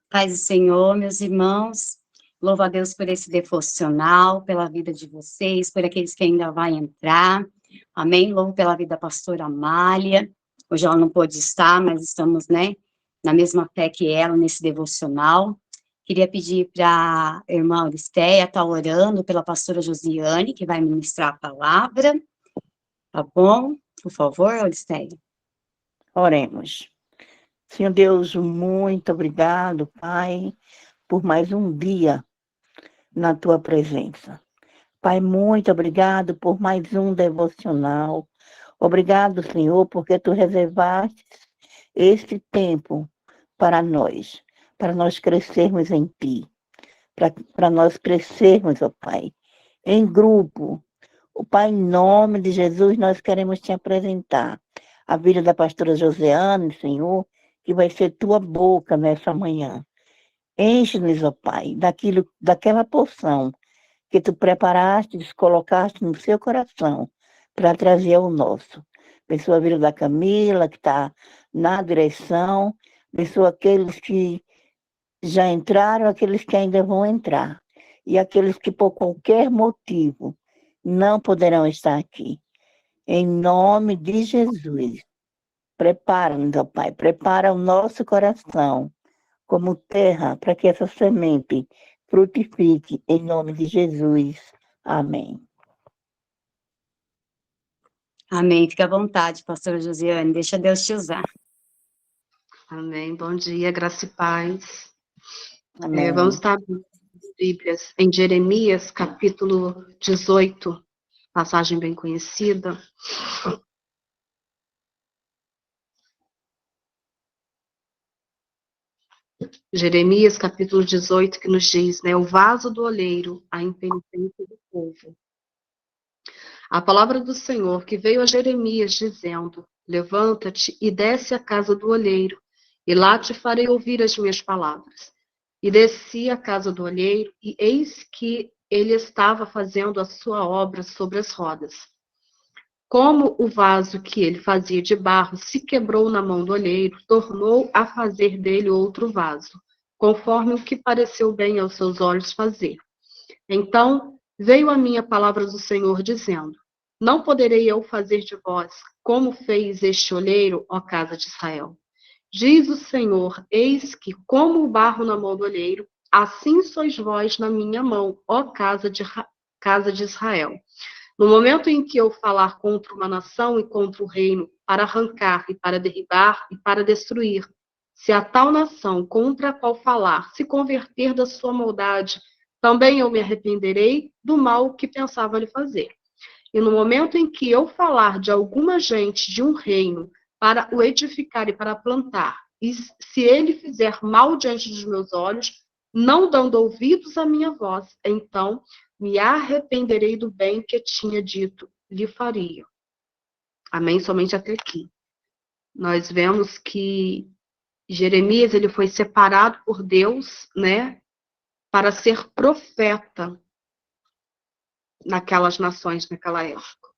Paz do Senhor, meus irmãos, louvo a Deus por esse devocional, pela vida de vocês, por aqueles que ainda vão entrar, amém? Louvo pela vida da pastora Amália, hoje ela não pôde estar, mas estamos, né, na mesma fé que ela, nesse devocional. Queria pedir para a irmã Auristeia estar orando pela pastora Josiane, que vai ministrar a palavra, tá bom? Por favor, Auristeia. Oremos. Senhor Deus, muito obrigado, Pai, por mais um dia na tua presença. Pai, muito obrigado por mais um devocional. Obrigado, Senhor, porque tu reservaste este tempo para nós crescermos em ti, para nós crescermos, ó Pai, em grupo. O Pai, em nome de Jesus, nós queremos te apresentar a vida da pastora Josiane, Senhor, que vai ser tua boca nessa manhã. Enche-nos, ó Pai, daquela porção que tu preparaste, colocaste no seu coração para trazer ao nosso. Abençoa a vida da Camila, que está na direção. Abençoa aqueles que já entraram, aqueles que ainda vão entrar. E aqueles que, por qualquer motivo, não poderão estar aqui. Em nome de Jesus, prepara-nos, ó Pai, prepara o nosso coração como terra para que essa semente frutifique em nome de Jesus. Amém. Amém, fica à vontade, pastora Josiane, deixa Deus te usar. Amém. Bom dia, graça e paz. Amém. Vamos estar abrindo as Bíblias em Jeremias, capítulo 18, passagem bem conhecida. Jeremias, capítulo 18, que nos diz, né, o vaso do oleiro, a impenitência do povo. A palavra do Senhor que veio a Jeremias dizendo, levanta-te e desce à casa do olheiro, e lá te farei ouvir as minhas palavras. E desci à casa do olheiro, e eis que ele estava fazendo a sua obra sobre as rodas. Como o vaso que ele fazia de barro se quebrou na mão do olheiro, tornou a fazer dele outro vaso, conforme o que pareceu bem aos seus olhos fazer. Então veio a minha palavra do Senhor, dizendo, não poderei eu fazer de vós como fez este olheiro, ó casa de Israel. Diz o Senhor, eis que, como o barro na mão do olheiro, assim sois vós na minha mão, ó casa de Israel. No momento em que eu falar contra uma nação e contra o reino, para arrancar e para derribar e para destruir, se a tal nação contra a qual falar se converter da sua maldade, também eu me arrependerei do mal que pensava lhe fazer. E no momento em que eu falar de alguma gente de um reino para o edificar e para plantar, e se ele fizer mal diante dos meus olhos, não dando ouvidos à minha voz, então me arrependerei do bem que tinha dito, lhe faria. Amém? Somente até aqui. Nós vemos que Jeremias, ele foi separado por Deus, né, para ser profeta naquelas nações, naquela época.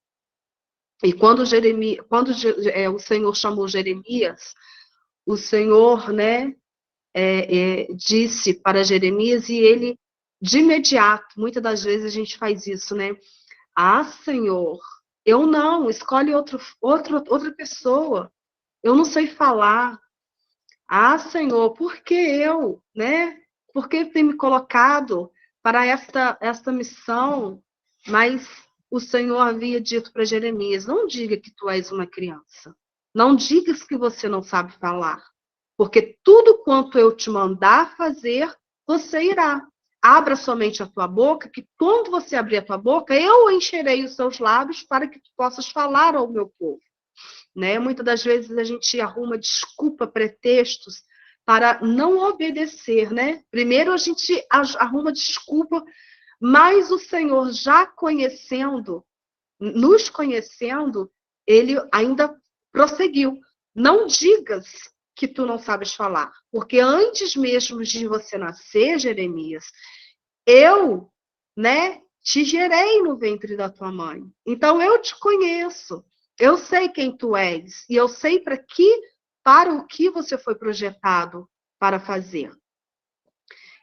E quando o Senhor chamou Jeremias, o Senhor, né, disse para Jeremias, e ele, de imediato, muitas das vezes a gente faz isso, né? Ah, Senhor, eu não, escolhe outra pessoa, eu não sei falar. Ah, Senhor, por que eu, né? Por que tem me colocado para esta missão? Mas o Senhor havia dito para Jeremias, não diga que tu és uma criança. Não digas que você não sabe falar. Porque tudo quanto eu te mandar fazer, você irá. Abra somente a tua boca, que quando você abrir a tua boca, eu encherei os seus lábios para que tu possas falar ao meu povo. Né? Muitas das vezes a gente arruma desculpa, pretextos para não obedecer, né? Primeiro a gente arruma desculpa, mas o Senhor já conhecendo, nos conhecendo, ele ainda prosseguiu. Não digas que tu não sabes falar, porque antes mesmo de você nascer, Jeremias, eu, né, te gerei no ventre da tua mãe. Então eu te conheço. Eu sei quem tu és e eu sei para o que você foi projetado para fazer.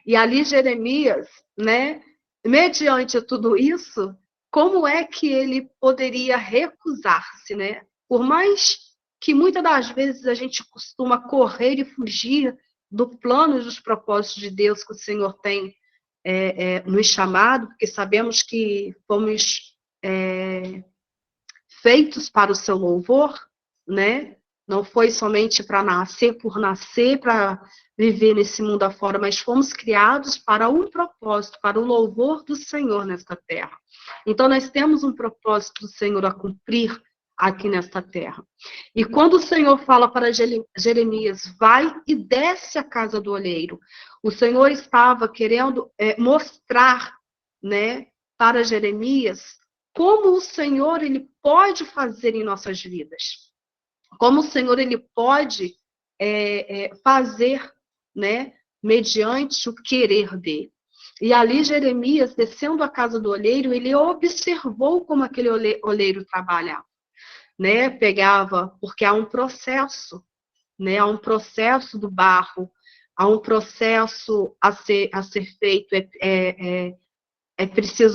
E ali Jeremias, né, mediante tudo isso, como é que ele poderia recusar-se, né? Por mais que muitas das vezes a gente costuma correr e fugir do plano e dos propósitos de Deus que o Senhor tem nos chamado, porque sabemos que fomos feitos para o seu louvor, né? Não foi somente para nascer por nascer, para viver nesse mundo afora, mas fomos criados para um propósito, para o louvor do Senhor nesta terra. Então, nós temos um propósito do Senhor a cumprir aqui nesta terra. E quando o Senhor fala para Jeremias, vai e desce a casa do olheiro, o Senhor estava querendo mostrar, né, para Jeremias como o Senhor ele pode fazer em nossas vidas. Como o Senhor ele pode fazer, né, mediante o querer dele. E ali Jeremias, descendo a casa do olheiro, ele observou como aquele olheiro trabalhava, né? Pegava, porque há um processo, né? Há um processo do barro, há um processo a ser feito,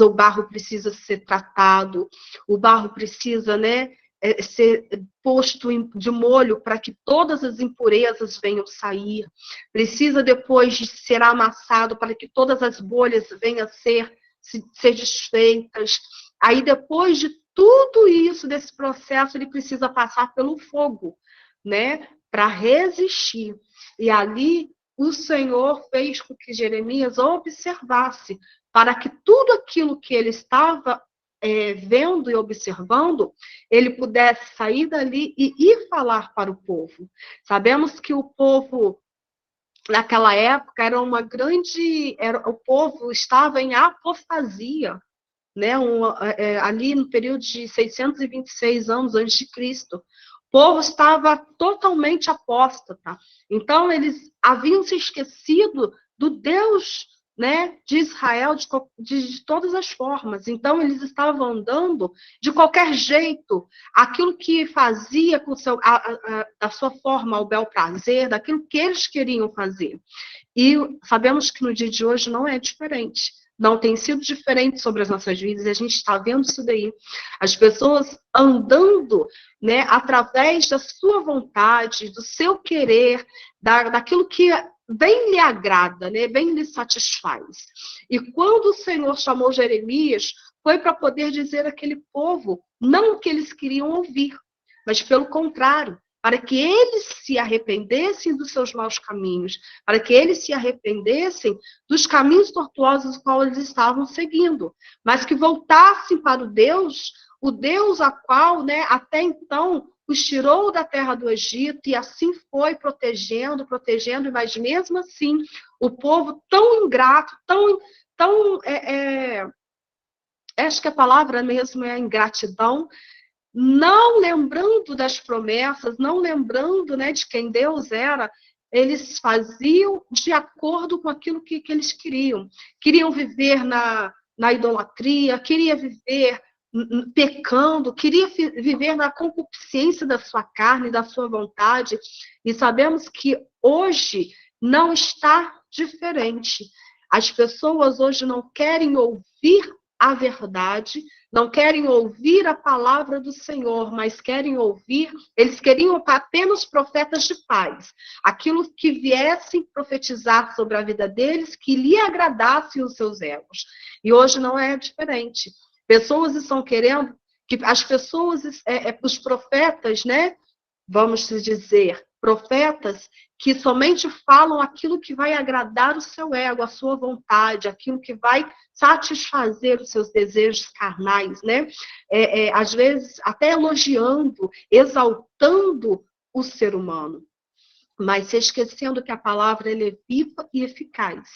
o barro precisa ser tratado, o barro precisa, né, ser posto de molho para que todas as impurezas venham sair, precisa depois de ser amassado para que todas as bolhas venham a ser desfeitas. Aí depois de tudo isso, desse processo, ele precisa passar pelo fogo, né, para resistir. E ali o Senhor fez com que Jeremias observasse, para que tudo aquilo que ele estava vendo e observando, ele pudesse sair dali e ir falar para o povo. Sabemos que o povo, naquela época, o povo estava em apostasia, né? Ali no período de 626 anos antes de Cristo. O povo estava totalmente apóstata. Então, eles haviam se esquecido do Deus, né, de Israel de todas as formas. Então, eles estavam andando de qualquer jeito, aquilo que fazia com da sua forma ao bel prazer, daquilo que eles queriam fazer. E sabemos que no dia de hoje não é diferente. Não tem sido diferente sobre as nossas vidas, e a gente está vendo isso daí. As pessoas andando, né, através da sua vontade, do seu querer, daquilo que bem lhe agrada, né, bem lhe satisfaz. E quando o Senhor chamou Jeremias, foi para poder dizer àquele povo, não o que eles queriam ouvir, mas pelo contrário, para que eles se arrependessem dos seus maus caminhos, para que eles se arrependessem dos caminhos tortuosos os quais eles estavam seguindo, mas que voltassem para o Deus a qual, né, até então os tirou da terra do Egito, e assim foi protegendo, mas mesmo assim, o povo tão ingrato, acho que a palavra mesmo é ingratidão, não lembrando das promessas, não lembrando, né, de quem Deus era, eles faziam de acordo com aquilo que eles queriam. Queriam viver na idolatria, queria viver pecando, queria viver na concupiscência da sua carne, da sua vontade. E sabemos que hoje não está diferente. As pessoas hoje não querem ouvir a verdade, não querem ouvir a palavra do Senhor, mas eles queriam apenas profetas de paz, aquilo que viessem profetizar sobre a vida deles, que lhe agradassem os seus egos. E hoje não é diferente. Pessoas estão querendo que as pessoas, os profetas, né, vamos dizer, profetas que somente falam aquilo que vai agradar o seu ego, a sua vontade, aquilo que vai satisfazer os seus desejos carnais, né? Às vezes até elogiando, exaltando o ser humano, mas se esquecendo que a palavra ela é viva e eficaz,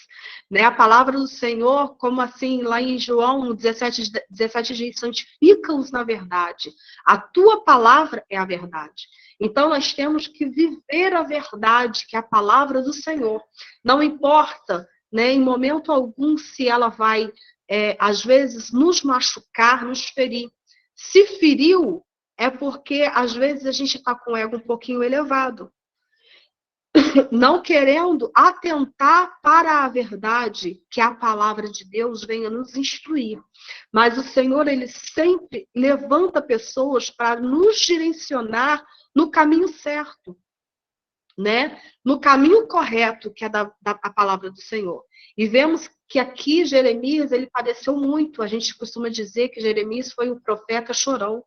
né? A palavra do Senhor, como assim, lá em João 17 diz, santifica-os na verdade. A tua palavra é a verdade. Então, nós temos que viver a verdade, que é a palavra do Senhor. Não importa, né, em momento algum, se ela vai, às vezes, nos machucar, nos ferir. Se feriu, é porque, às vezes, a gente está com o ego um pouquinho elevado. não querendo atentar para a verdade, que a palavra de Deus venha nos instruir. Mas o Senhor, Ele sempre levanta pessoas para nos direcionar no caminho certo, né? No caminho correto, que é a palavra do Senhor. E vemos que aqui Jeremias, ele padeceu muito. A gente costuma dizer que Jeremias foi um profeta chorão.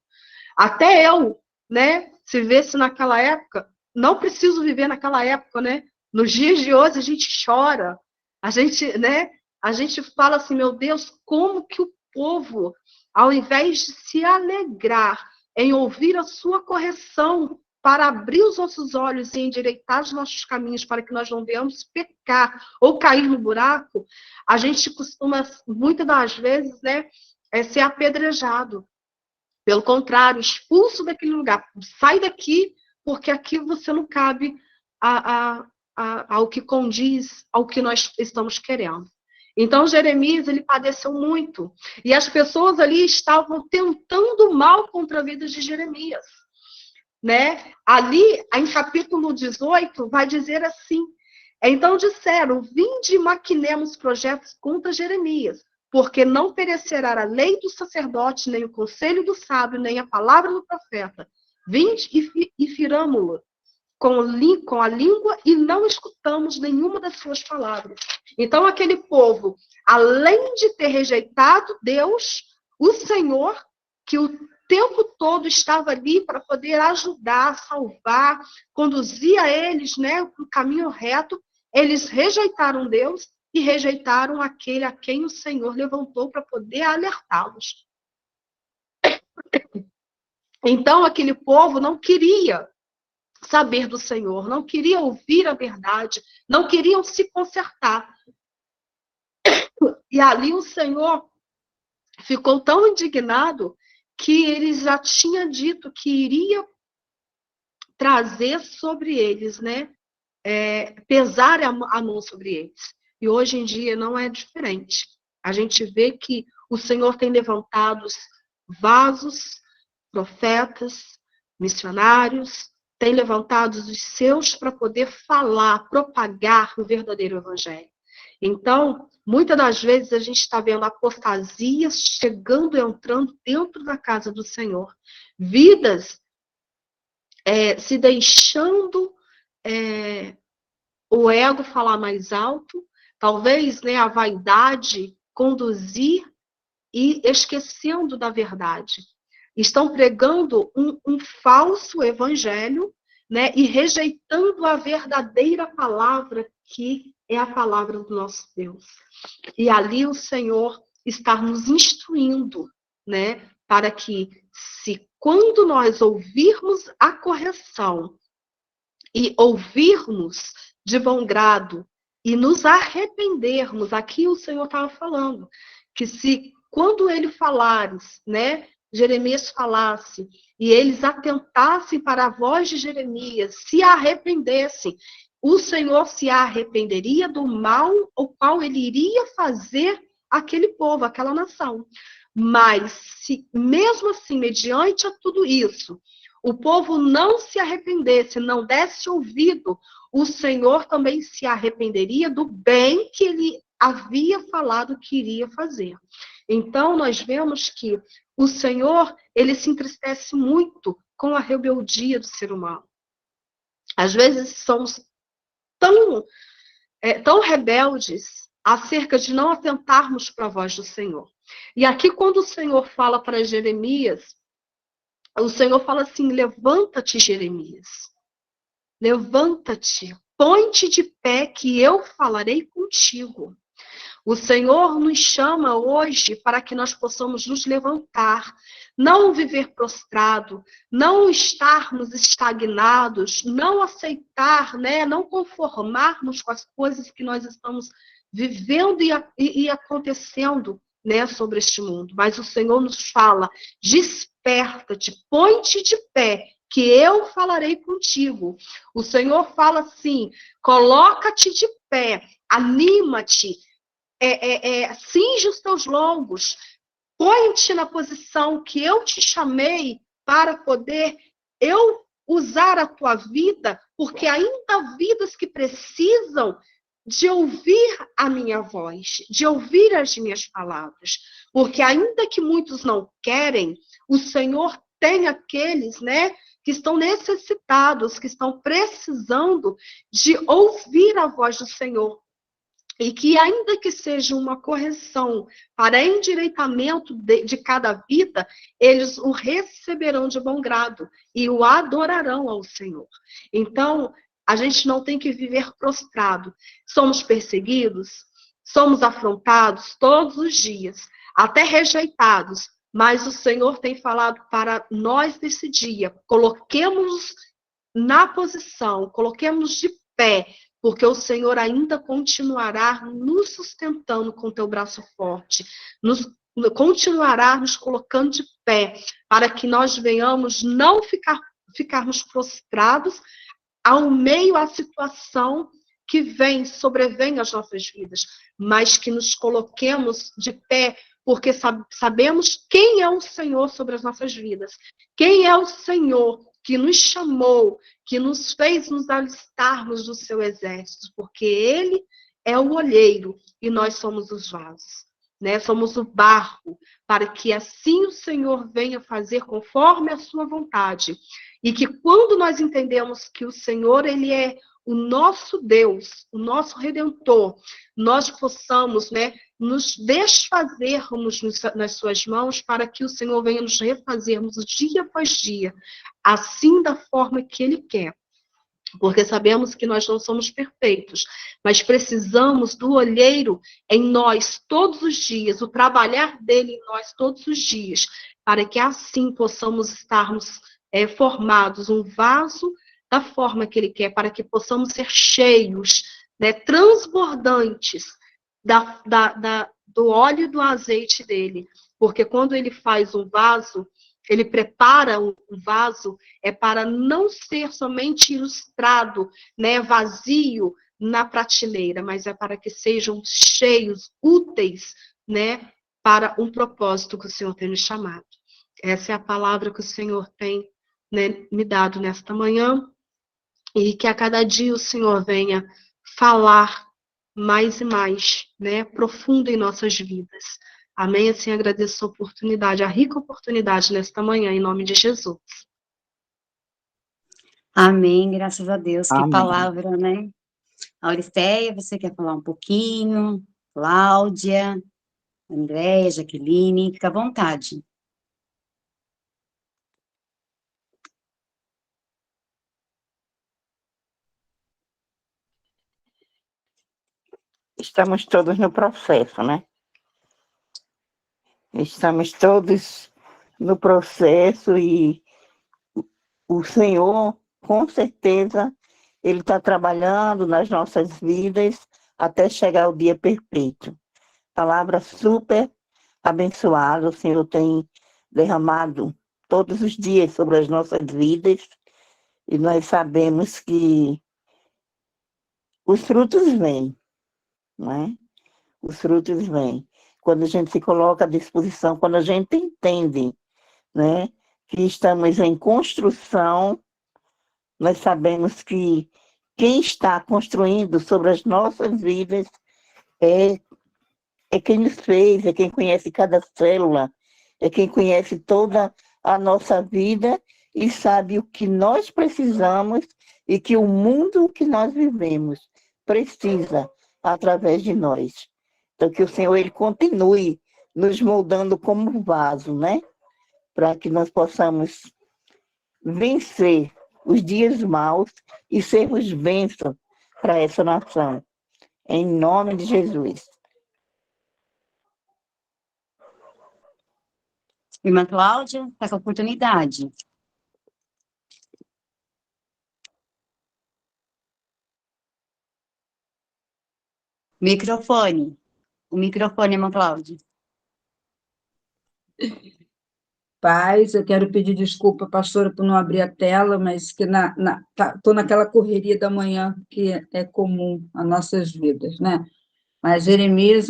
Até eu, né? Se visse naquela época, não preciso viver naquela época, né? Nos dias de hoje a gente chora, a gente, né? A gente fala assim, meu Deus, como que o povo, ao invés de se alegrar em ouvir a sua correção, para abrir os nossos olhos e endireitar os nossos caminhos para que nós não venhamos pecar ou cair no buraco, a gente costuma, muitas das vezes, né, ser apedrejado. Pelo contrário, expulso daquele lugar. Sai daqui, porque aqui você não cabe ao que condiz ao que nós estamos querendo. Então, Jeremias, ele padeceu muito. E as pessoas ali estavam tentando mal contra a vida de Jeremias. Né? Ali, em capítulo 18, vai dizer assim: então disseram, vinde e maquinemos projetos contra Jeremias, porque não perecerá a lei do sacerdote, nem o conselho do sábio, nem a palavra do profeta. Vinde e firamo-lo com a língua e não escutamos nenhuma das suas palavras. Então, aquele povo, além de ter rejeitado Deus, o Senhor, que o tempo todo estava ali para poder ajudar, salvar, conduzir a eles, né, para o caminho reto, eles rejeitaram Deus e rejeitaram aquele a quem o Senhor levantou para poder alertá-los. Então, aquele povo não queria saber do Senhor, não queria ouvir a verdade, não queriam se consertar. E ali o Senhor ficou tão indignado que ele já tinha dito que iria trazer sobre eles, né? Pesar a mão sobre eles. E hoje em dia não é diferente. A gente vê que o Senhor tem levantado vasos, profetas, missionários, tem levantado os seus para poder falar, propagar o verdadeiro evangelho. Então, muitas das vezes a gente está vendo apostasias chegando e entrando dentro da casa do Senhor. Vidas se deixando o ego falar mais alto, talvez, né, a vaidade conduzir e esquecendo da verdade. Estão pregando um falso evangelho, né, e rejeitando a verdadeira palavra, que é a palavra do nosso Deus. E ali o Senhor está nos instruindo, né, para que, quando nós ouvirmos a correção e ouvirmos de bom grado e nos arrependermos, aqui o Senhor estava falando, que quando ele falares, né, Jeremias falasse, e eles atentassem para a voz de Jeremias, se arrependessem, o Senhor se arrependeria do mal o qual ele iria fazer aquele povo, aquela nação. Mas, se mesmo assim, mediante a tudo isso, o povo não se arrependesse, não desse ouvido, o Senhor também se arrependeria do bem que ele havia falado que iria fazer. Então, nós vemos que o Senhor, ele se entristece muito com a rebeldia do ser humano. Às vezes somos tão rebeldes acerca de não atentarmos para a voz do Senhor. E aqui, quando o Senhor fala para Jeremias, o Senhor fala assim: levanta-te, Jeremias. Levanta-te, põe-te de pé, que eu falarei contigo. O Senhor nos chama hoje para que nós possamos nos levantar, não viver prostrado, não estarmos estagnados, não aceitar, né, não conformarmos com as coisas que nós estamos vivendo e acontecendo, né, sobre este mundo. Mas o Senhor nos fala: desperta-te, põe-te de pé, que eu falarei contigo. O Senhor fala assim: coloca-te de pé, anima-te, cinge os teus lombos, põe-te na posição que eu te chamei para poder eu usar a tua vida, porque ainda há vidas que precisam de ouvir a minha voz, de ouvir as minhas palavras. Porque ainda que muitos não querem, o Senhor tem aqueles, né, que estão necessitados, que estão precisando de ouvir a voz do Senhor. E que ainda que seja uma correção para endireitamento de cada vida, eles o receberão de bom grado e o adorarão ao Senhor. Então, a gente não tem que viver prostrado. Somos perseguidos, somos afrontados todos os dias, até rejeitados, mas o Senhor tem falado para nós nesse dia, coloquemos-nos na posição, coloquemos de pé, porque o Senhor ainda continuará nos sustentando com teu braço forte, continuará nos colocando de pé, para que nós venhamos não ficarmos prostrados ao meio à situação que sobrevém às nossas vidas, mas que nos coloquemos de pé, porque sabemos quem é o Senhor sobre as nossas vidas, quem é o Senhor que nos chamou, que nos fez nos alistarmos do seu exército, porque Ele é o olheiro e nós somos os vasos, né? Somos o barro, para que assim o Senhor venha fazer conforme a sua vontade. E que quando nós entendemos que o Senhor, Ele é o nosso Deus, o nosso Redentor, nós possamos, né, nos desfazermos nas suas mãos para que o Senhor venha nos refazermos dia após dia, assim da forma que Ele quer. Porque sabemos que nós não somos perfeitos, mas precisamos do olheiro em nós todos os dias, o trabalhar dele em nós todos os dias, para que assim possamos estarmos formados, um vaso da forma que Ele quer, para que possamos ser cheios, né, transbordantes do óleo e do azeite dele. Porque quando Ele faz um vaso, Ele prepara um vaso, para não ser somente ilustrado, né, vazio na prateleira, mas é para que sejam cheios, úteis, né, para um propósito que o Senhor tem nos chamado. Essa é a palavra que o Senhor tem, né, me dado nesta manhã, e que a cada dia o Senhor venha falar mais e mais, né, profundo em nossas vidas. Amém? Assim agradeço a oportunidade, a rica oportunidade nesta manhã, em nome de Jesus. Amém, graças a Deus, que Amém. palavra, né? Auristeia, você quer falar um pouquinho? Cláudia, Andréia, Jaqueline, fica à vontade. Estamos todos no processo, né? Estamos todos no processo e o Senhor, com certeza, Ele está trabalhando nas nossas vidas até chegar o dia perfeito. Palavra super abençoada, o Senhor tem derramado todos os dias sobre as nossas vidas e nós sabemos que os frutos vêm, não é? Os frutos vêm. Quando a gente se coloca à disposição, quando a gente entende, né, que estamos em construção, nós sabemos que quem está construindo sobre as nossas vidas é quem nos fez, é quem conhece cada célula, é quem conhece toda a nossa vida e sabe o que nós precisamos e que o mundo que nós vivemos precisa através de nós. Então, que o Senhor Ele continue nos moldando como vaso, né? Para que nós possamos vencer os dias maus e sermos bênção para essa nação. Em nome de Jesus. Irmã Cláudia, está com a oportunidade. Microfone. O microfone, irmã Cláudia. Paz, eu quero pedir desculpa, pastora, por não abrir a tela, mas que estou naquela correria da manhã que é comum às nossas vidas, né? Mas Jeremias,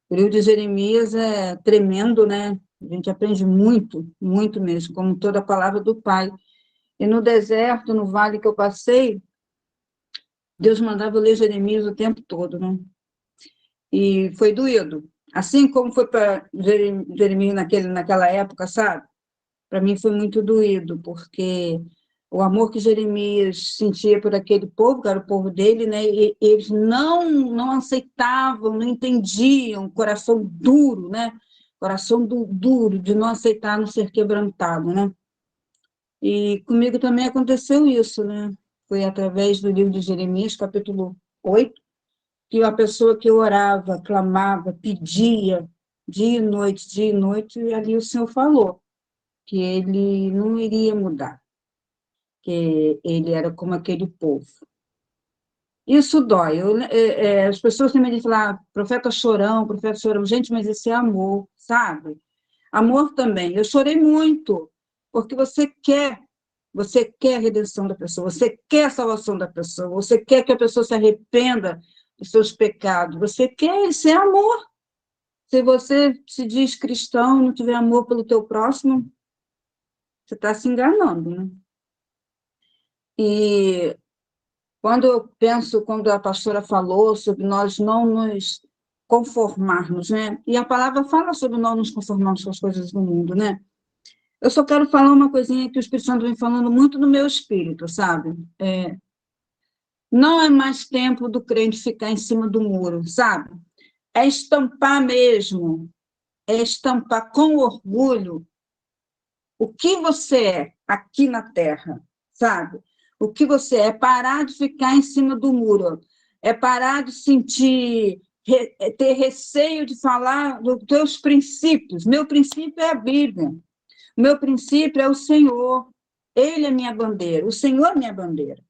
o livro de Jeremias é tremendo, né? A gente aprende muito, muito mesmo, como toda a palavra do Pai. E no deserto, no vale que eu passei, Deus mandava eu ler Jeremias o tempo todo, né? E foi doído. Assim como foi para Jeremias naquela época, sabe? Para mim foi muito doído, porque o amor que Jeremias sentia por aquele povo, que era o povo dele, né? E eles não aceitavam, não entendiam, coração duro, né? Coração duro, de não aceitar, não ser quebrantado, né? E comigo também aconteceu isso, né? Foi através do livro de Jeremias, capítulo 8, que a pessoa que orava, clamava, pedia, dia e noite, e ali o Senhor falou que ele não iria mudar, que ele era como aquele povo. Isso dói. As pessoas também dizem lá, profeta chorão, profeta chorão. Gente, mas esse é amor, sabe? Amor também. Eu chorei muito, porque você quer a redenção da pessoa, você quer a salvação da pessoa, você quer que a pessoa se arrependa dos seus pecados, você quer, isso é amor. Se você se diz cristão e não tiver amor pelo teu próximo, você está se enganando, né? E quando eu penso, quando a pastora falou sobre nós não nos conformarmos, né? E a palavra fala sobre nós nos conformarmos com as coisas do mundo, né? Eu só quero falar uma coisinha que o Espírito Santo vem falando muito no meu espírito, sabe? Não é mais tempo do crente ficar em cima do muro, sabe? É estampar mesmo, é estampar com orgulho o que você é aqui na Terra, sabe? O que você é parar de ficar em cima do muro, é parar de sentir, ter receio de falar dos teus princípios. Meu princípio é a Bíblia, meu princípio é o Senhor, Ele é minha bandeira, o Senhor é minha bandeira.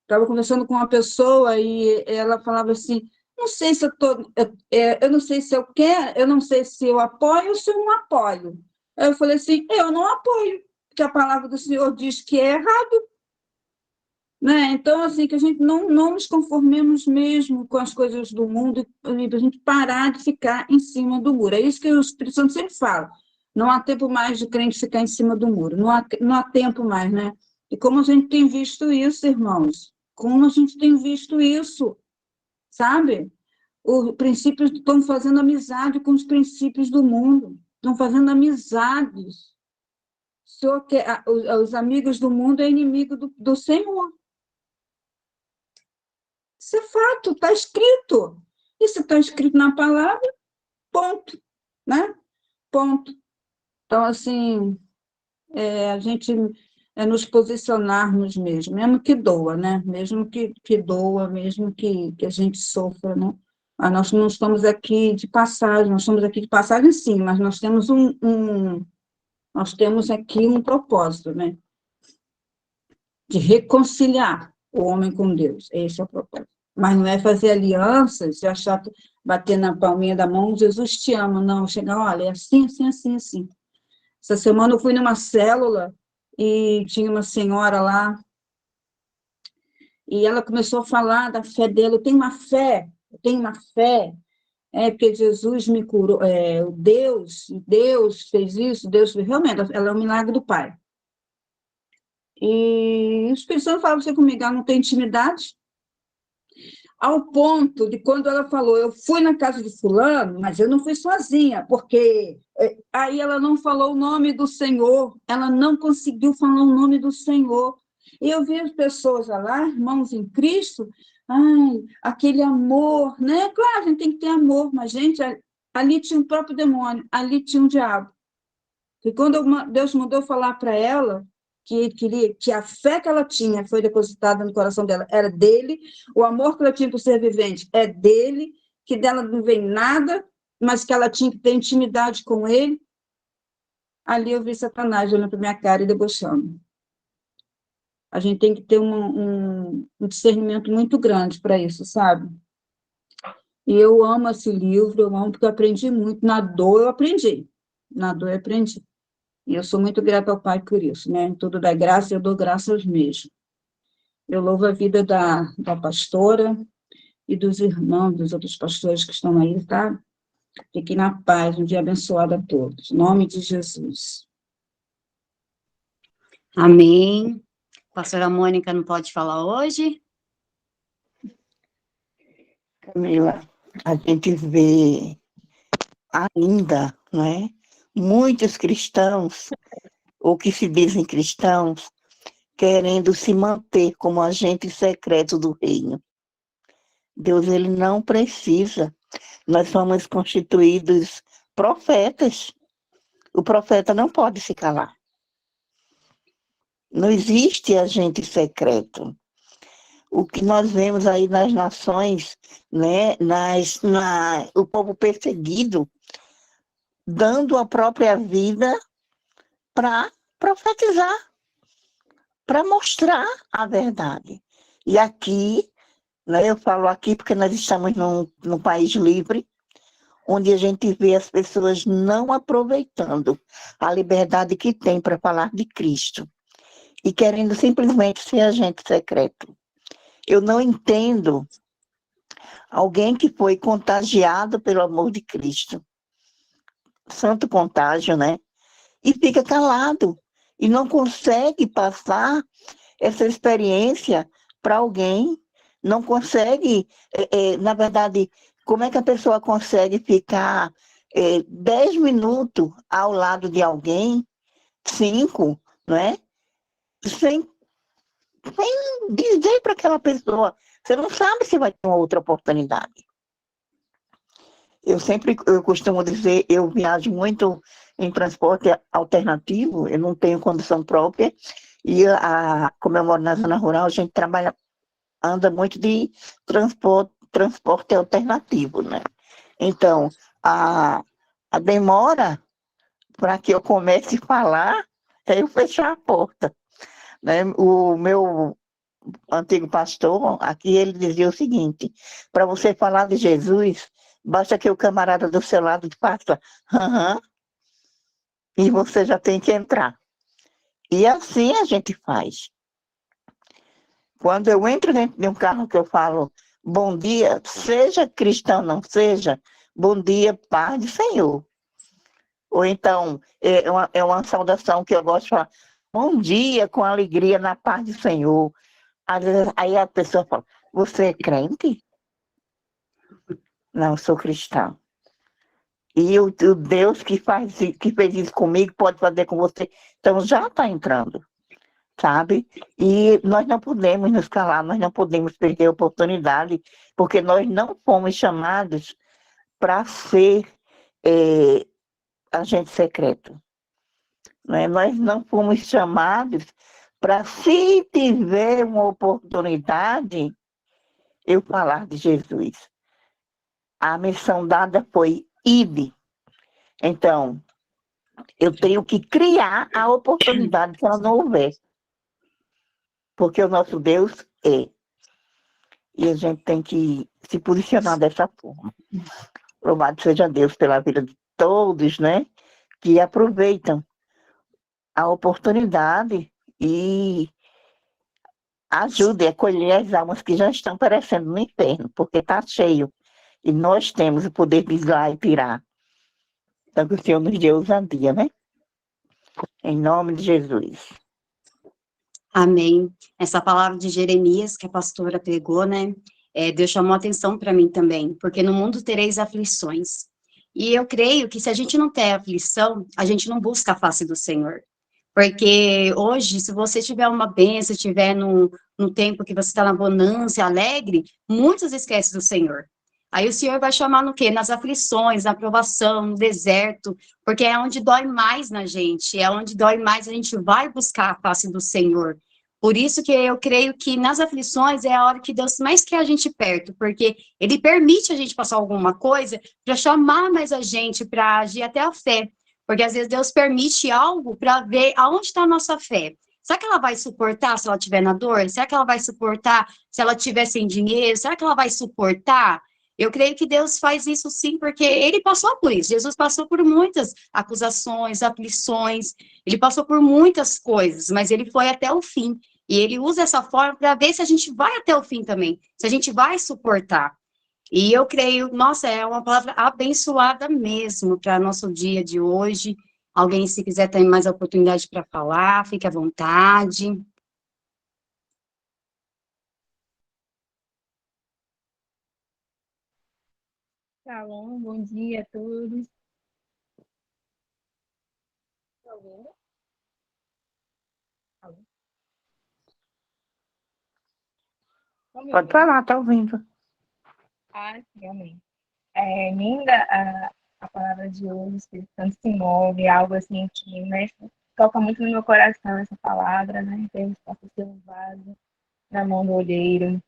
Estava conversando com uma pessoa e ela falava assim, não sei se eu não sei se eu quero, eu não sei se eu apoio ou se eu não apoio. Aí eu falei assim, eu não apoio, porque a palavra do Senhor diz que é errado, né? Então, assim, que a gente não nos conformemos mesmo com as coisas do mundo, e a gente parar de ficar em cima do muro. É isso que o Espírito Santo sempre fala. Não há tempo mais de crente ficar em cima do muro, não há tempo mais, né? E como a gente tem visto isso, irmãos, como a gente tem visto isso, sabe? Os princípios estão fazendo amizade com os princípios do mundo, estão fazendo amizades. Só que os amigos do mundo é inimigo do Senhor. Isso é fato, está escrito. Isso está escrito na palavra, ponto, né? Ponto. Então, assim, a gente nos posicionarmos mesmo que doa, né? Mesmo que doa, mesmo que a gente sofra, né? Mas nós não estamos aqui de passagem, nós estamos aqui de passagem sim, mas nós temos nós temos aqui um propósito, né? De reconciliar o homem com Deus, esse é o propósito. Mas não é fazer alianças, achar, bater na palminha da mão, Jesus te ama, não, chegar, olha, é assim, assim, assim, assim. Essa semana eu fui numa célula e tinha uma senhora lá, e ela começou a falar da fé dela, eu tenho uma fé, porque Jesus me curou, Deus fez isso, Deus fez, realmente, ela é um milagre do Pai. E o Espírito Santo falava assim comigo, ela não tem intimidade, ao ponto de quando ela falou, eu fui na casa de fulano, mas eu não fui sozinha, porque aí ela não falou o nome do Senhor, ela não conseguiu falar o nome do Senhor. E eu vi as pessoas lá, irmãos em Cristo, ai, aquele amor, né? Claro, a gente tem que ter amor, mas, gente, ali tinha o próprio demônio, ali tinha um diabo. E quando Deus mandou falar para ela que a fé que ela tinha foi depositada no coração dela era dele, o amor que ela tinha para o ser vivente é dele, que dela não vem nada, mas que ela tinha que ter intimidade com ele. Ali eu vi Satanás olhando para minha cara e debochando. A gente tem que ter um discernimento muito grande para isso, sabe? E eu amo esse livro, eu amo porque eu aprendi muito. Na dor eu aprendi. Na dor eu aprendi. E eu sou muito grata ao Pai por isso, né? Tudo dá graça, eu dou graças mesmo. Eu louvo a vida da pastora e dos irmãos, dos outros pastores que estão aí, tá? Fiquem na paz, um dia abençoado a todos. Em nome de Jesus. Amém. Pastora Mônica não pode falar hoje? Camila, a gente vê ainda, né, muitos cristãos, ou que se dizem cristãos, querendo se manter como agente secreto do reino. Deus, ele não precisa. Nós somos constituídos profetas. O profeta não pode se calar. Não existe agente secreto. O que nós vemos aí nas nações, né, o povo perseguido, dando a própria vida para profetizar, para mostrar a verdade. E aqui, né, eu falo aqui porque nós estamos num país livre, onde a gente vê as pessoas não aproveitando a liberdade que tem para falar de Cristo e querendo simplesmente ser agente secreto. Eu não entendo alguém que foi contagiado pelo amor de Cristo, santo contágio, né? E fica calado e não consegue passar essa experiência para alguém, não consegue, na verdade, como é que a pessoa consegue ficar 10 minutos ao lado de alguém, 5, não é? Sem dizer para aquela pessoa, você não sabe se vai ter uma outra oportunidade. Eu costumo dizer, eu viajo muito em transporte alternativo, eu não tenho condução própria, e como eu moro na zona rural, a gente anda muito de transporte alternativo, né? Então, a demora para que eu comece a falar é eu fechar a porta, né? O meu antigo pastor, aqui ele dizia o seguinte, para você falar de Jesus, basta que o camarada do seu lado te faça, e você já tem que entrar. E assim a gente faz. Quando eu entro dentro de um carro que eu falo, bom dia, seja cristão, não seja, bom dia, paz do Senhor. Ou então, é uma saudação que eu gosto de falar, bom dia, com alegria, na paz do Senhor. Às vezes, aí a pessoa fala, você é crente? Não, sou cristão. E o Deus que fez isso comigo pode fazer com você. Então já está entrando, sabe? E nós não podemos nos calar, nós não podemos perder a oportunidade, porque nós não fomos chamados para ser agente secreto. Né? Nós não fomos chamados para, se tiver uma oportunidade, eu falar de Jesus. A missão dada foi ide. Então, eu tenho que criar a oportunidade se ela não houver. Porque o nosso Deus é. E a gente tem que se posicionar dessa forma. Louvado seja Deus pela vida de todos, né? Que aproveitam a oportunidade e ajudem a acolher as almas que já estão perecendo no inferno, porque está cheio. E nós temos o poder de ir lá e tirar. Então, que o Senhor nos dê ousadia, né? Em nome de Jesus. Amém. Essa palavra de Jeremias que a pastora pregou, né? Deus chamou atenção para mim também, porque no mundo tereis aflições. E eu creio que se a gente não tem aflição, a gente não busca a face do Senhor. Porque hoje, se você tiver uma bênção, estiver no tempo que você está na bonança, alegre, muitos esquecem do Senhor. Aí o Senhor vai chamar no quê? Nas aflições, na provação, no deserto, porque é onde dói mais na gente, é onde dói mais, a gente vai buscar a face do Senhor. Por isso que eu creio que nas aflições é a hora que Deus mais quer a gente perto, porque Ele permite a gente passar alguma coisa para chamar mais a gente, para agir até a fé. Porque às vezes Deus permite algo para ver aonde está a nossa fé. Será que ela vai suportar se ela estiver na dor? Será que ela vai suportar se ela estiver sem dinheiro? Será que ela vai suportar? Eu creio que Deus faz isso sim, porque Ele passou por isso. Jesus passou por muitas acusações, aflições, Ele passou por muitas coisas, mas Ele foi até o fim. E Ele usa essa forma para ver se a gente vai até o fim também, se a gente vai suportar. E eu creio, nossa, é uma palavra abençoada mesmo para nosso dia de hoje. Alguém, se quiser ter mais oportunidade para falar, fique à vontade. Shalom, bom dia a todos. Tá ouvindo? Alô? Tá me Pode ouvindo? falar, tá ouvindo. Ah, sim, amém. É linda a palavra de hoje, o Espírito Santo se move, algo assim que, né, toca muito no meu coração essa palavra, né? Que a gente possa ser um vaso na mão do olheiro.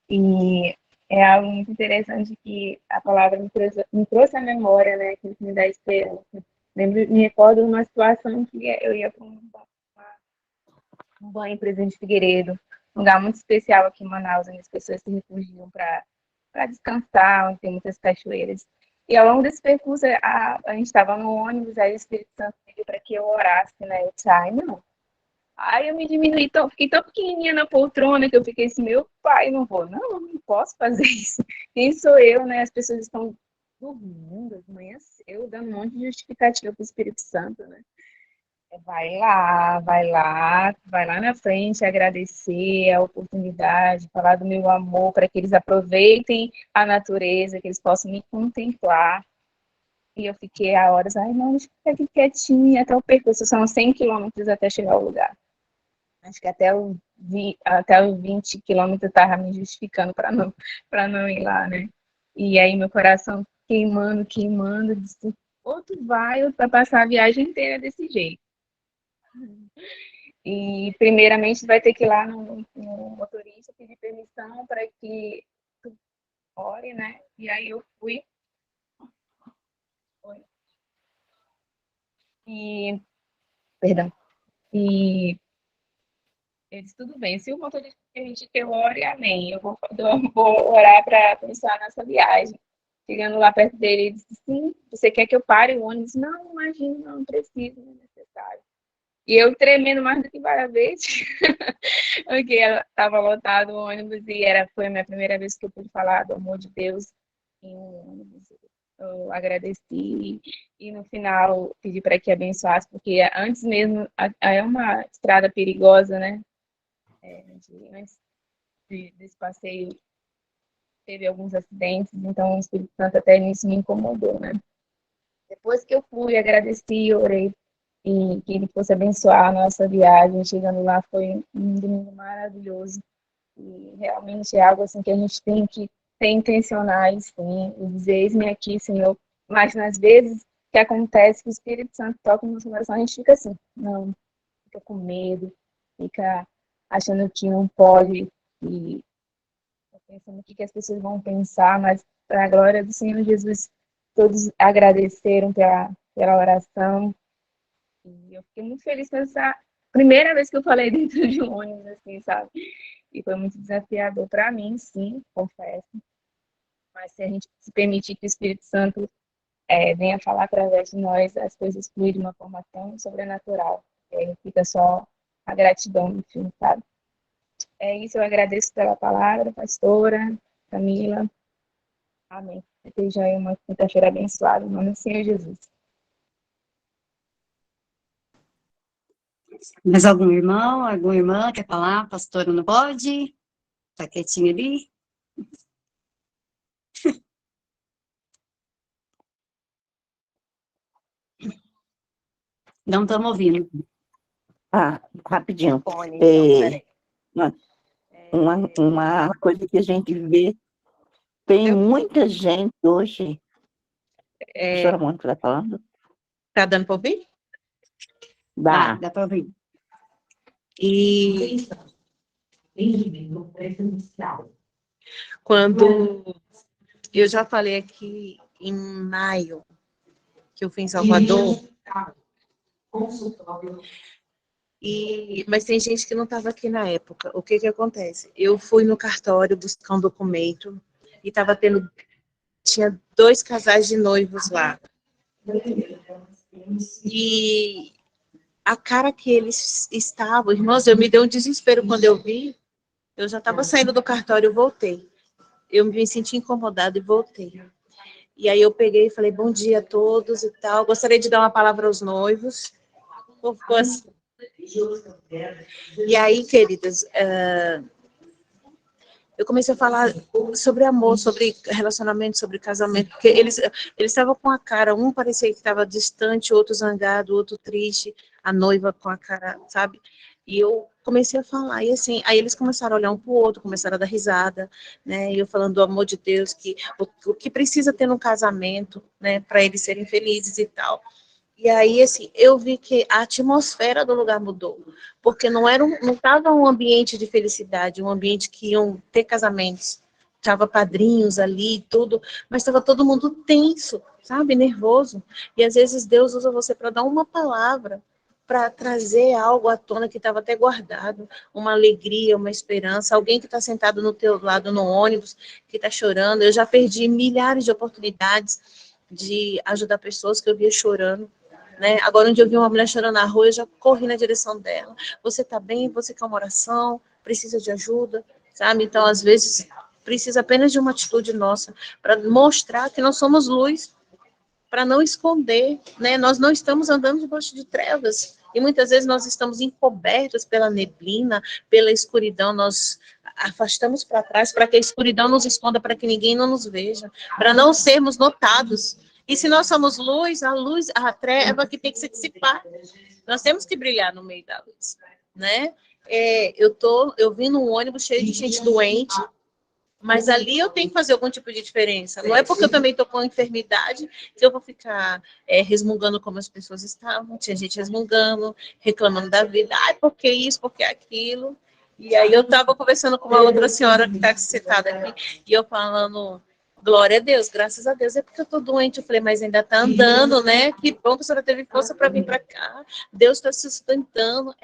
E é algo muito interessante que a palavra me trouxe à memória, né? Que me dá esperança. Me recordo de uma situação que eu ia para um banho em Presidente Figueiredo, um lugar muito especial aqui em Manaus, onde as pessoas se refugiam para descansar, onde tem muitas cachoeiras. E ao longo desse percurso, a gente estava no ônibus, aí o Espírito Santo pediu para que eu orasse, né? Eu disse, ai, não. Aí eu me diminuí, fiquei tão pequenininha na poltrona que eu fiquei assim, meu pai, não posso fazer isso. Quem sou eu, né? As pessoas estão dormindo de manhã cedo, dando um monte de justificativa para o Espírito Santo, né? Vai lá na frente, agradecer a oportunidade, falar do meu amor, para que eles aproveitem a natureza, que eles possam me contemplar. E eu fiquei a horas, ai, não, deixa eu ficar aqui quietinha, até o percurso, são 100 quilômetros até chegar ao lugar. Acho que até os 20 quilômetros eu estava me justificando para não ir lá, né? E aí meu coração queimando, disse, ou tu vai passar a viagem inteira desse jeito. E, primeiramente, vai ter que ir lá no motorista pedir permissão para que tu ore, né? E aí eu fui. E, perdão. E eu disse, tudo bem, se o motorista permitir que eu ore, amém. Vou orar para abençoar a nossa viagem. Chegando lá perto dele, ele disse, sim, você quer que eu pare o ônibus? Não, imagina, não precisa, não é necessário. E eu tremendo mais do que várias vezes, porque estava lotado o ônibus e foi a minha primeira vez que eu pude falar do amor de Deus em um ônibus. Eu agradeci e no final pedi para que abençoasse, porque antes mesmo é uma estrada perigosa, né? Antes desse passeio teve alguns acidentes, então o Espírito Santo até nisso me incomodou, né? Depois que eu fui, agradeci, orei e que ele fosse abençoar a nossa viagem. Chegando lá foi um domingo maravilhoso e realmente é algo assim que a gente tem que ser intencionais, sim, e dizer, eis-me aqui, Senhor. Mas nas vezes que acontece que o Espírito Santo toca no nosso coração, a gente fica assim, não, fica com medo, fica achando que não pode e pensando o que as pessoas vão pensar, mas para a glória do Senhor Jesus, todos agradeceram pela oração. E eu fiquei muito feliz com essa primeira vez que eu falei dentro de um ônibus, assim, sabe? E foi muito desafiador para mim, sim, confesso. Mas se a gente se permitir que o Espírito Santo venha falar através de nós, as coisas fluem de uma forma tão sobrenatural. Fica só a gratidão no fim, sabe? É isso, eu agradeço pela palavra, pastora Camila. Amém. Seja aí uma quinta-feira abençoada, em nome do Senhor Jesus. Mais algum irmão, alguma irmã quer falar? Pastora não pode? Tá quietinho ali? Não estamos ouvindo. Rapidinho. Fone, então, peraí. Uma coisa que a gente vê, tem muita gente hoje. A senhora Mônica está falando? Tá dando para ouvir? Dá para ouvir. E quando eu já falei aqui em maio que eu fui em Salvador, mas tem gente que não estava aqui na época. O que que acontece? Eu fui no cartório buscar um documento e tinha 2 casais de noivos lá. E a cara que eles estavam, irmãos, me deu um desespero quando eu vi. Eu já estava saindo do cartório e voltei. Eu me senti incomodada e voltei. E aí eu peguei e falei, bom dia a todos e tal. Gostaria de dar uma palavra aos noivos. Ficou assim. E aí, queridas, eu comecei a falar sobre amor, sobre relacionamento, sobre casamento, porque eles estavam com a cara, um parecia que estava distante, outro zangado, outro triste, a noiva com a cara, sabe? E eu comecei a falar, e assim, aí eles começaram a olhar um para o outro, começaram a dar risada, né, e eu falando do amor de Deus, que o que precisa ter no casamento, né, para eles serem felizes e tal. E aí, assim, eu vi que a atmosfera do lugar mudou, porque não estava um ambiente de felicidade, um ambiente que iam ter casamentos, tava padrinhos ali e tudo, mas estava todo mundo tenso, sabe, nervoso. E às vezes Deus usa você para dar uma palavra, para trazer algo à tona que estava até guardado, uma alegria, uma esperança, alguém que está sentado no teu lado no ônibus, que está chorando. Eu já perdi milhares de oportunidades de ajudar pessoas que eu via chorando, né? Agora, onde eu vi uma mulher chorando na rua, eu já corri na direção dela. Você está bem? Você quer uma oração? Precisa de ajuda? Sabe? Então, às vezes, precisa apenas de uma atitude nossa para mostrar que nós somos luz, para não esconder, né? Nós não estamos andando debaixo de trevas. E muitas vezes nós estamos encobertos pela neblina, pela escuridão, nós afastamos para trás para que a escuridão nos esconda, para que ninguém não nos veja, para não sermos notados. E se nós somos luz, a treva que tem que se dissipar. Nós temos que brilhar no meio da luz, né? Eu vim num ônibus cheio de gente doente, mas ali eu tenho que fazer algum tipo de diferença. Não é porque eu também estou com enfermidade que eu vou ficar resmungando como as pessoas estavam. Tinha gente resmungando, reclamando da vida. Ai, por que isso, por que aquilo? E aí eu estava conversando com uma outra senhora que está sentada aqui, e eu falando, glória a Deus, graças a Deus. É porque eu estou doente. Eu falei, mas ainda está andando, né? Que bom que a senhora teve força para vir para cá. Deus está se sustentando.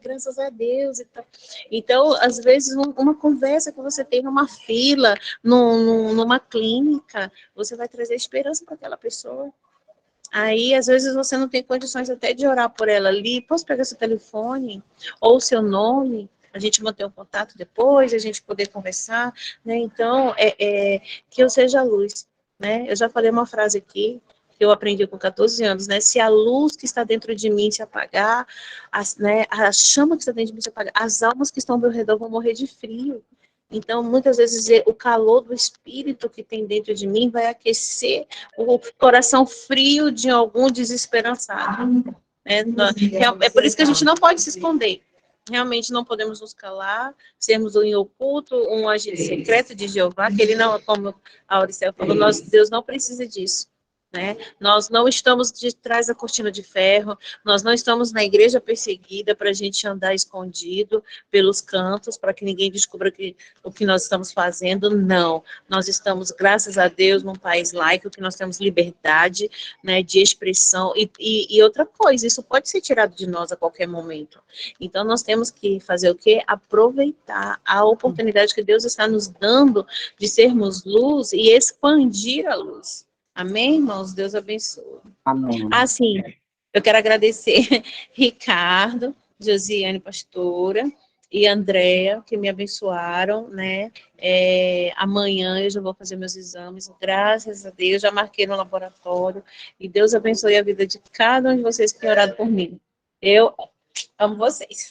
Graças a Deus e tal. Então, às vezes, uma conversa que você tem numa fila, numa clínica, você vai trazer esperança para aquela pessoa. Aí, às vezes, você não tem condições até de orar por ela ali. Posso pegar seu telefone ou seu nome? A gente manter um contato depois, a gente poder conversar, né? Então, que eu seja a luz, né? Eu já falei uma frase aqui, que eu aprendi com 14 anos, né? Se a luz que está dentro de mim se apagar, a chama que está dentro de mim se apagar, as almas que estão ao meu redor vão morrer de frio. Então, muitas vezes, o calor do espírito que tem dentro de mim vai aquecer o coração frio de algum desesperançado. Né? É por isso que a gente não pode se esconder. Realmente não podemos nos calar, sermos um oculto, um agente secreto de Jeová, que ele não, como a Auricel falou, Deus não precisa disso. Né? Nós não estamos de trás da cortina de ferro, nós não estamos na igreja perseguida para a gente andar escondido pelos cantos, para que ninguém descubra o que nós estamos fazendo, não. Nós estamos, graças a Deus, num país laico, que nós temos liberdade, né, de expressão, e outra coisa, isso pode ser tirado de nós a qualquer momento. Então, nós temos que fazer o quê? Aproveitar a oportunidade que Deus está nos dando de sermos luz e expandir a luz. Amém, irmãos? Deus abençoe. Amém. Assim, eu quero agradecer Ricardo, Josiane, pastora, e Andréa, que me abençoaram, né? Amanhã eu já vou fazer meus exames, graças a Deus, já marquei no laboratório, e Deus abençoe a vida de cada um de vocês que tem orado por mim. Eu amo vocês.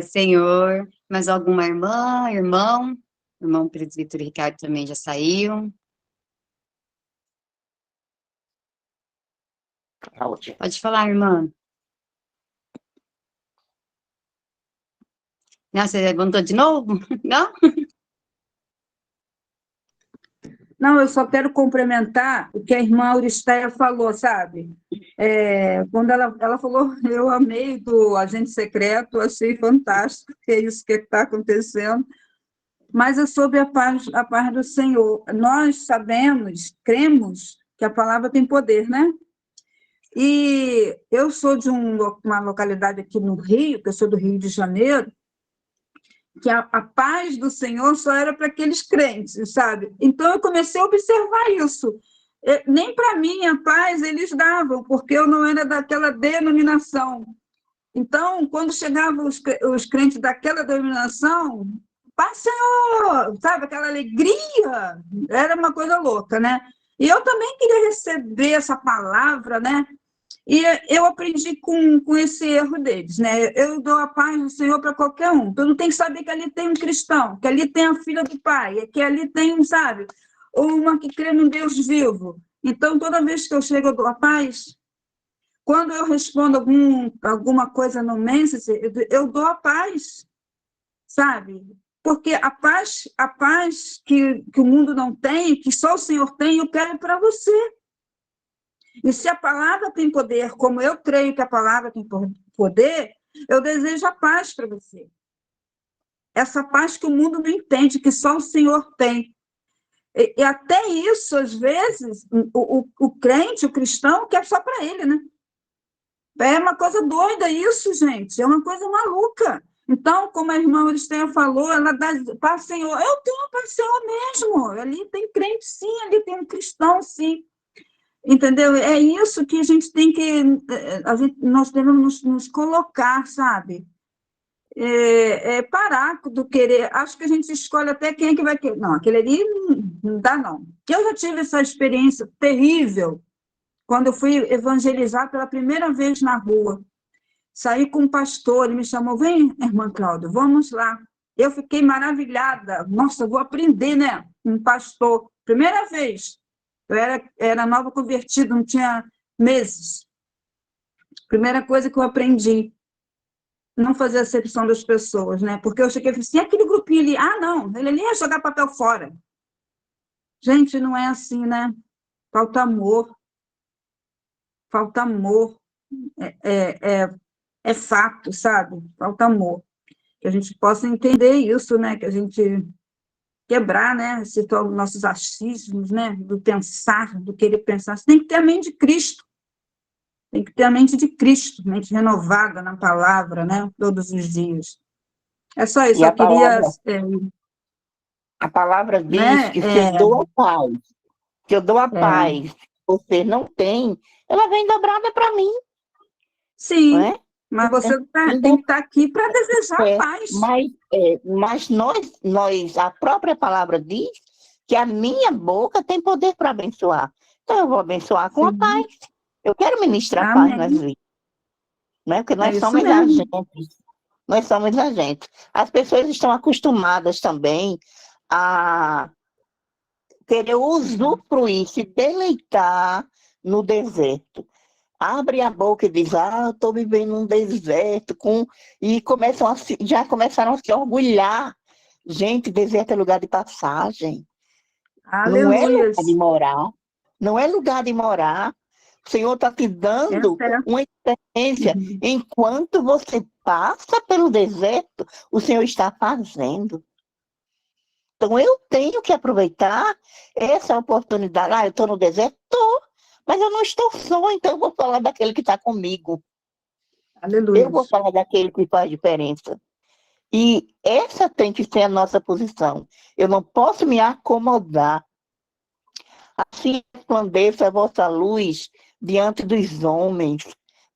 Senhor. Mais alguma irmã, irmão? Irmão presbítero Ricardo também já saiu. Pode falar, irmã. Não, você levantou de novo? Não? Não, eu só quero complementar o que a irmã Auristeia falou, sabe? Quando ela falou, eu amei do agente secreto, achei fantástico, que é isso que está acontecendo, mas é sobre a paz do Senhor. Nós sabemos, cremos que a palavra tem poder, né? E eu sou de uma localidade aqui no Rio, que eu sou do Rio de Janeiro, que a paz do Senhor só era para aqueles crentes, sabe? Então, eu comecei a observar isso. Nem para mim a paz eles davam, porque eu não era daquela denominação. Então, quando chegavam os crentes daquela denominação, paz, Senhor! Sabe? Aquela alegria. Era uma coisa louca, né? E eu também queria receber essa palavra, né? E eu aprendi com esse erro deles, né? Eu dou a paz do Senhor para qualquer um. Tu não tem que saber que ali tem um cristão, que ali tem a filha do pai, que ali tem, sabe, uma que crê num Deus vivo. Então, toda vez que eu chego, eu dou a paz. Quando eu respondo alguma coisa no Messenger, eu dou a paz, sabe? Porque a paz que o mundo não tem, que só o Senhor tem, eu quero para você. E se a palavra tem poder, como eu creio que a palavra tem poder, eu desejo a paz para você. Essa paz que o mundo não entende, que só o Senhor tem. E até isso, às vezes, o crente, o cristão, quer só para ele, né? É uma coisa doida isso, gente. É uma coisa maluca. Então, como a irmã Euristéia falou, ela dá para o Senhor. Eu tenho para o Senhor mesmo. Ali tem crente, sim. Ali tem um cristão, sim. Entendeu? É isso que a gente tem que... nós devemos nos colocar, sabe? Parar do querer... Acho que a gente escolhe até quem é que vai querer. Não, aquele ali não dá, não. Eu já tive essa experiência terrível quando eu fui evangelizar pela primeira vez na rua. Saí com um pastor, ele me chamou, vem, irmã Cláudia, vamos lá. Eu fiquei maravilhada. Nossa, vou aprender, né? Um pastor. Primeira vez. Eu era nova convertida, não tinha meses. Primeira coisa que eu aprendi, não fazer acepção das pessoas, né? Porque eu cheguei e falei assim, aquele grupinho ali, não, ele ali ia jogar papel fora. Gente, não é assim, né? Falta amor. Falta amor. É fato, sabe? Falta amor. Que a gente possa entender isso, né? Que a gente quebrar, né? Nossos achismos, né? Do pensar, do querer pensar. Você tem que ter a mente de Cristo. Tem que ter a mente de Cristo, mente renovada na palavra, né? Todos os dias. É só isso, E eu queria... a palavra diz né? que se eu dou a paz, se eu dou a paz, você não tem, ela vem dobrada para mim, Sim, não é? mas você tem que estar aqui para desejar paz. Mas nós, a própria palavra diz que a minha boca tem poder para abençoar. Então eu vou abençoar com a paz. Eu quero ministrar paz nas vidas. Não é? Porque nós somos agentes. Nós somos agentes. As pessoas estão acostumadas também a querer usufruir, se deleitar no deserto. Abre a boca e diz, eu estou vivendo num deserto, e já começaram a se orgulhar. Gente, deserto é lugar de passagem. Aleluia. Não é lugar de morar. Não é lugar de morar. O Senhor está te dando uma experiência. Enquanto você passa pelo deserto, o Senhor está fazendo. Então, eu tenho que aproveitar essa oportunidade. Eu estou no deserto? Estou. Mas eu não estou só, então eu vou falar daquele que está comigo. Aleluia. Eu vou falar daquele que faz diferença. E essa tem que ser a nossa posição. Eu não posso me acomodar. Assim resplandeça a vossa luz diante dos homens,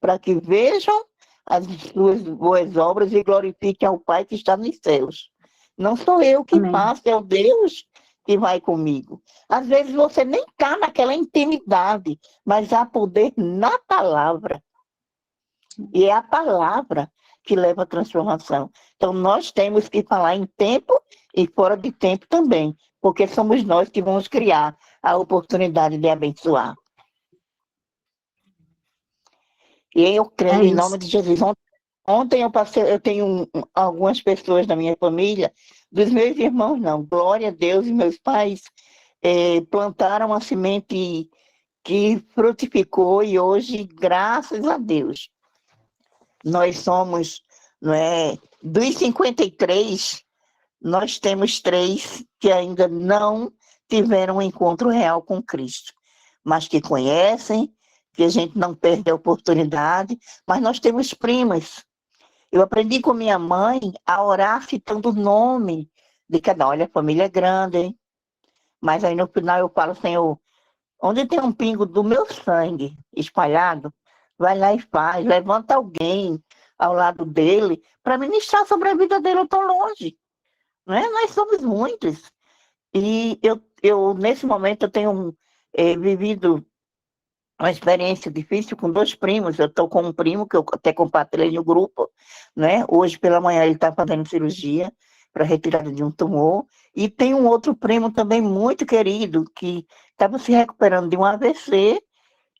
para que vejam as suas boas obras e glorifiquem ao Pai que está nos céus. Não sou eu que faço, é o Deus que vai comigo. Às vezes você nem está naquela intimidade, mas há poder na palavra. E é a palavra que leva à transformação. Então, nós temos que falar em tempo e fora de tempo também, porque somos nós que vamos criar a oportunidade de abençoar. E eu creio, em nome de Jesus. Ontem eu tenho algumas pessoas da minha família, dos meus irmãos não, glória a Deus, e meus pais plantaram uma semente que frutificou e hoje, graças a Deus, nós somos, dos 53, nós temos 3 que ainda não tiveram um encontro real com Cristo, mas que conhecem, que a gente não perde a oportunidade, mas nós temos primas. Eu aprendi com minha mãe a orar citando o nome de cada. Olha, a família é grande, hein? Mas aí no final eu falo, Senhor, onde tem um pingo do meu sangue espalhado, vai lá e faz, levanta alguém ao lado dele para ministrar sobre a vida dele. Eu estou longe, não é? Nós somos muitos. E eu nesse momento, eu tenho vivido uma experiência difícil com 2 primos. Eu estou com um primo que eu até compartilhei no grupo, né? Hoje pela manhã ele está fazendo cirurgia para retirada de um tumor. E tem um outro primo também muito querido que estava se recuperando de um AVC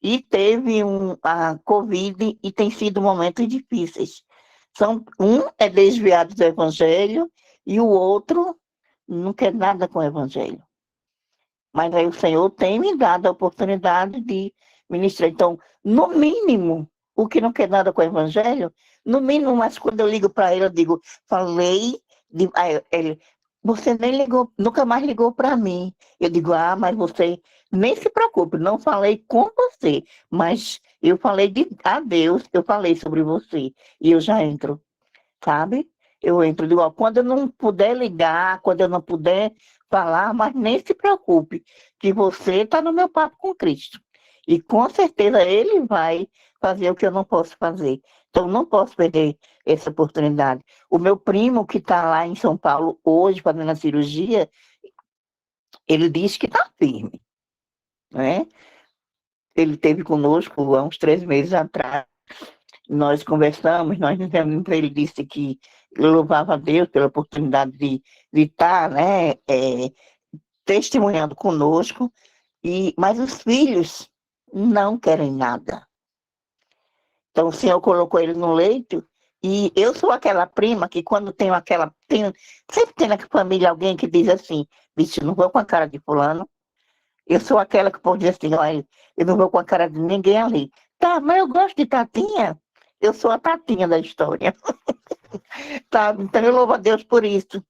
e teve a Covid e tem sido momentos difíceis. Um é desviado do Evangelho e o outro não quer nada com o Evangelho. Mas aí o Senhor tem me dado a oportunidade de ministrar. Então, no mínimo, o que não quer nada com o Evangelho, no mínimo, mas quando eu ligo para ele, eu digo, falei, aí ele, você nem ligou, nunca mais ligou para mim. Eu digo, mas você nem se preocupe, não falei com você, mas eu falei a Deus, eu falei sobre você, e eu já entro, sabe? Eu entro, digo, quando eu não puder ligar, quando eu não puder falar, mas nem se preocupe, que você está no meu papo com Cristo. E com certeza ele vai fazer o que eu não posso fazer. Então, não posso perder essa oportunidade. O meu primo, que está lá em São Paulo hoje, fazendo a cirurgia, ele diz que está firme, né? Ele esteve conosco há uns 3 meses atrás. Nós conversamos, ele disse que louvava a Deus pela oportunidade de estar, né, testemunhando conosco, mas os filhos não querem nada. Então o Senhor colocou ele no leito, e eu sou aquela prima que quando sempre tem na família alguém que diz assim, bicho, não vou com a cara de fulano. Eu sou aquela que pode dizer assim, olha, eu não vou com a cara de ninguém ali. Tá, mas eu gosto de Tatinha. Eu sou a Tatinha da história. Tá, então eu louvo a Deus por isso.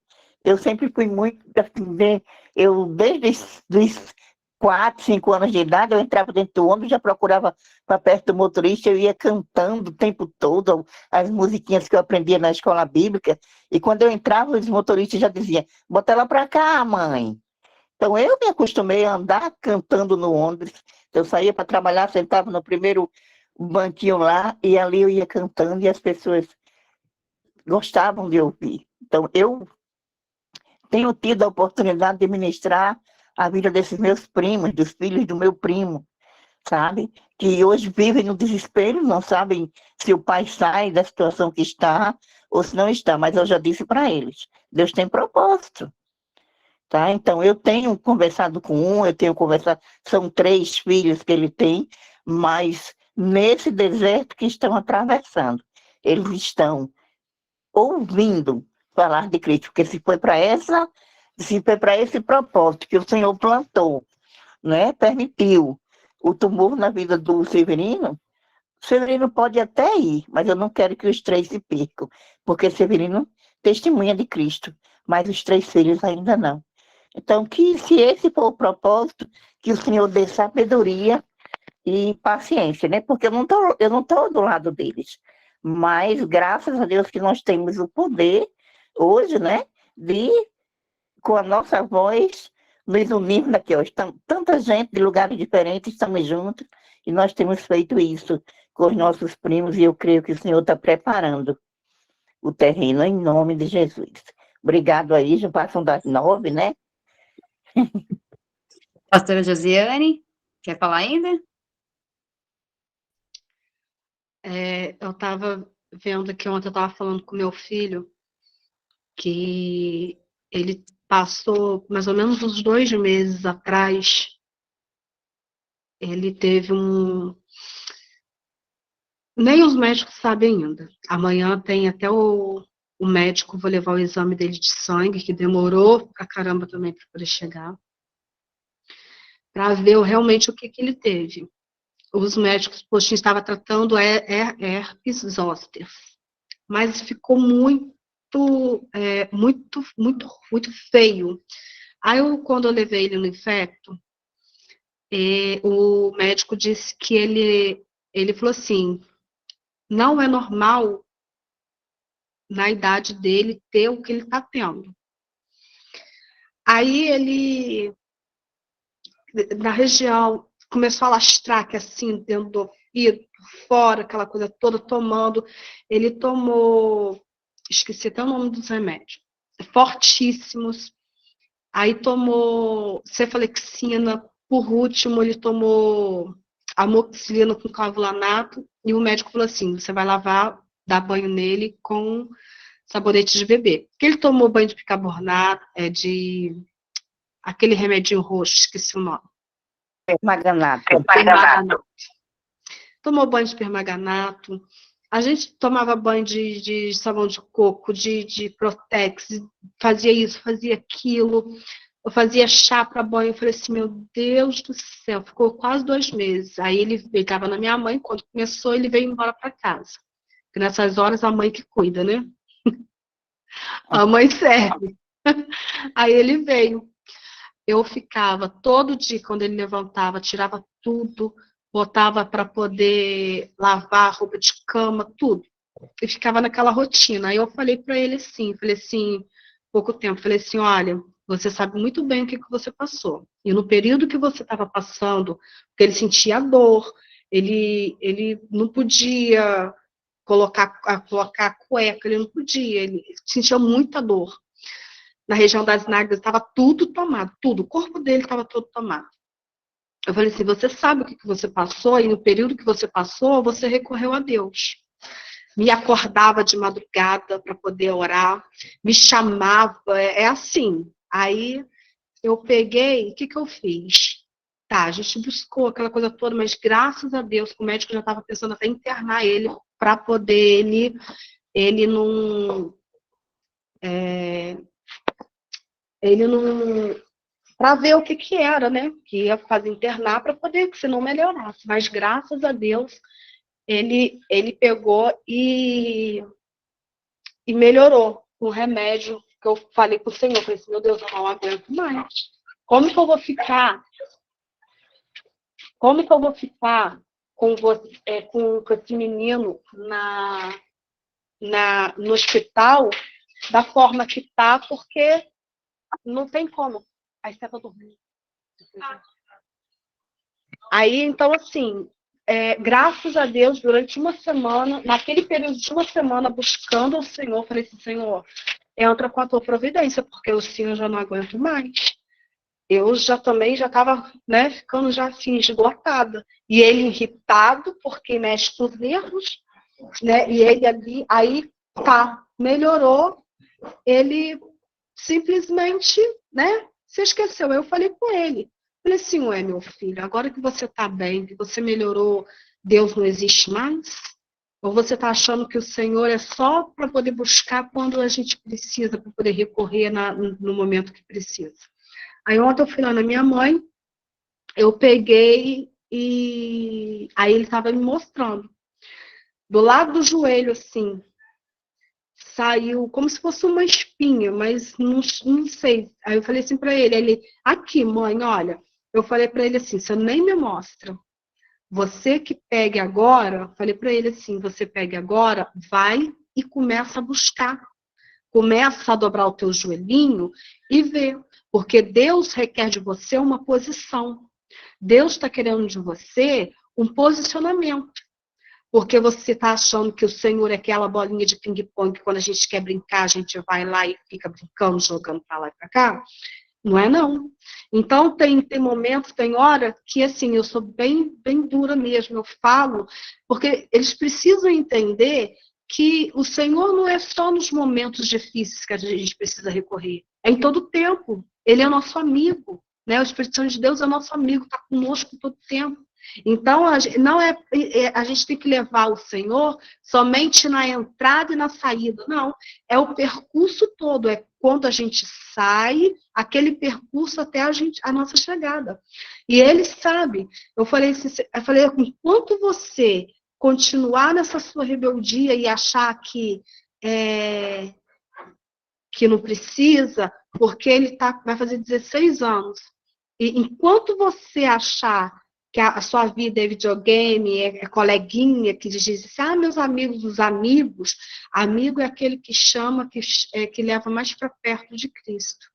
Eu sempre fui muito, assim, desde os 4, 5 anos de idade, eu entrava dentro do ônibus, já procurava para perto do motorista, eu ia cantando o tempo todo as musiquinhas que eu aprendia na escola bíblica, e quando eu entrava, os motoristas já diziam, bota ela para cá, mãe. Então eu me acostumei a andar cantando no ônibus. Eu saía para trabalhar, sentava no primeiro banquinho lá, e ali eu ia cantando, e as pessoas gostavam de ouvir. Então eu tenho tido a oportunidade de ministrar a vida desses meus primos, dos filhos do meu primo, sabe? Que hoje vivem no desespero, não sabem se o pai sai da situação que está ou se não está, mas eu já disse para eles, Deus tem propósito, tá? Então eu tenho conversado eu tenho conversado, são 3 filhos que ele tem, mas nesse deserto que estão atravessando, eles estão ouvindo falar de Cristo, porque se foi para esse propósito que o Senhor plantou, né, permitiu o tumor na vida do Severino, o Severino pode até ir, mas eu não quero que os 3 se percam, porque Severino testemunha de Cristo, mas os 3 filhos ainda não. Então, que se esse for o propósito, que o Senhor dê sabedoria e paciência, né? Porque eu não tô do lado deles. Mas, graças a Deus que nós temos o poder, hoje, né? De, com a nossa voz, nos unirmos aqui, ó. Tanta gente de lugares diferentes, estamos juntos, e nós temos feito isso com os nossos primos, e eu creio que o Senhor está preparando o terreno em nome de Jesus. Obrigado aí, já passam das 9, né? Pastora Josiane, quer falar ainda? Eu estava vendo que ontem eu estava falando com meu filho que ele passou mais ou menos uns 2 meses atrás, ele teve nem os médicos sabem ainda. Amanhã tem até o médico, vou levar o exame dele de sangue, que demorou pra caramba também para poder chegar, para ver realmente o que ele teve. Os médicos, poxa, estava tratando herpes zoster, mas ficou muito feio. Aí, quando eu levei ele no infecto, o médico disse que ele falou assim, não é normal na idade dele ter o que ele está tendo. Aí ele, na região, começou a lastrar, que assim, dentro do ouvido, fora, aquela coisa toda, ele tomou, esqueci até o nome dos remédios, fortíssimos. Aí tomou cefalexina, por último ele tomou amoxicilina com clavulanato, e o médico falou assim, você vai lavar, dar banho nele com sabonete de bebê. Porque ele tomou banho de bicarbonato, de aquele remedinho roxo, esqueci o nome. Permanganato. Permanganato. Tomou banho de permanganato. A gente tomava banho de sabão de coco, de Protex, fazia isso, fazia aquilo. Eu fazia chá para banho. Eu falei assim, meu Deus do céu, ficou quase 2 meses. Aí ele estava na minha mãe, quando começou, ele veio embora para casa. Porque nessas horas a mãe que cuida, né? A mãe serve. Aí ele veio. Eu ficava todo dia, quando ele levantava, tirava tudo, botava para poder lavar roupa de cama, tudo. E ficava naquela rotina. Aí eu falei para ele assim, pouco tempo, falei assim, olha, você sabe muito bem o que você passou. E no período que você estava passando, porque ele sentia dor, ele não podia colocar a cueca, ele não podia, ele sentia muita dor. Na região das nádegas estava tudo tomado, tudo, o corpo dele estava todo tomado. Eu falei assim, você sabe o que você passou, e no período que você passou, você recorreu a Deus. Me acordava de madrugada para poder orar, me chamava, é assim. Aí eu peguei, o que eu fiz? Tá, a gente buscou aquela coisa toda, mas graças a Deus, o médico já estava pensando até em internar ele, para poder ele não... para ver o que era, né? Que ia fazer internar para poder, se não melhorasse. Mas graças a Deus, ele pegou e melhorou o remédio que eu falei pro Senhor. Eu falei assim, meu Deus, eu não aguento mais. Como que eu vou ficar com esse menino no hospital da forma que tá, porque não tem como. Aí você tá dormindo. Aí, então, assim, graças a Deus, durante uma semana, naquele período de uma semana, buscando o Senhor, falei assim, Senhor, entra com a tua providência, porque o Senhor já não aguento mais. Eu também já estava, né, ficando já assim, esgotada. E ele irritado, porque mexe com os nervos, né, e ele ali, aí melhorou, ele simplesmente, né, se esqueceu. Eu falei com ele, falei assim, ué, meu filho, agora que você está bem, que você melhorou, Deus não existe mais? Ou você está achando que o Senhor é só para poder buscar quando a gente precisa, para poder recorrer no momento que precisa? Aí ontem eu fui lá na minha mãe, eu peguei e aí ele estava me mostrando. Do lado do joelho, assim, saiu como se fosse uma espinha, mas não sei. Aí eu falei assim para ele, aqui, mãe, olha. Eu falei para ele assim, você nem me mostra. Você que pegue agora, falei para ele assim, você pegue agora, vai e começa a buscar. Começa a dobrar o teu joelhinho e vê. Porque Deus requer de você uma posição. Deus está querendo de você um posicionamento. Porque você está achando que o Senhor é aquela bolinha de ping-pong que quando a gente quer brincar, a gente vai lá e fica brincando, jogando para lá e para cá. Não é não. Então tem momentos, tem hora que assim, eu sou bem dura mesmo, eu falo, porque eles precisam entender que o Senhor não é só nos momentos difíceis que a gente precisa recorrer, é em todo tempo. Ele é nosso amigo, né? O Espírito Santo de Deus é nosso amigo, está conosco todo tempo. Então, a gente tem que levar o Senhor somente na entrada e na saída. Não, é o percurso todo, é quando a gente sai, aquele percurso até a nossa chegada. E ele sabe, eu falei, enquanto você continuar nessa sua rebeldia e achar que não precisa, porque ele vai fazer 16 anos, e enquanto você achar que a sua vida é videogame, é coleguinha, que diz assim, meus amigos, os amigos, amigo é aquele que chama, que leva mais para perto de Cristo,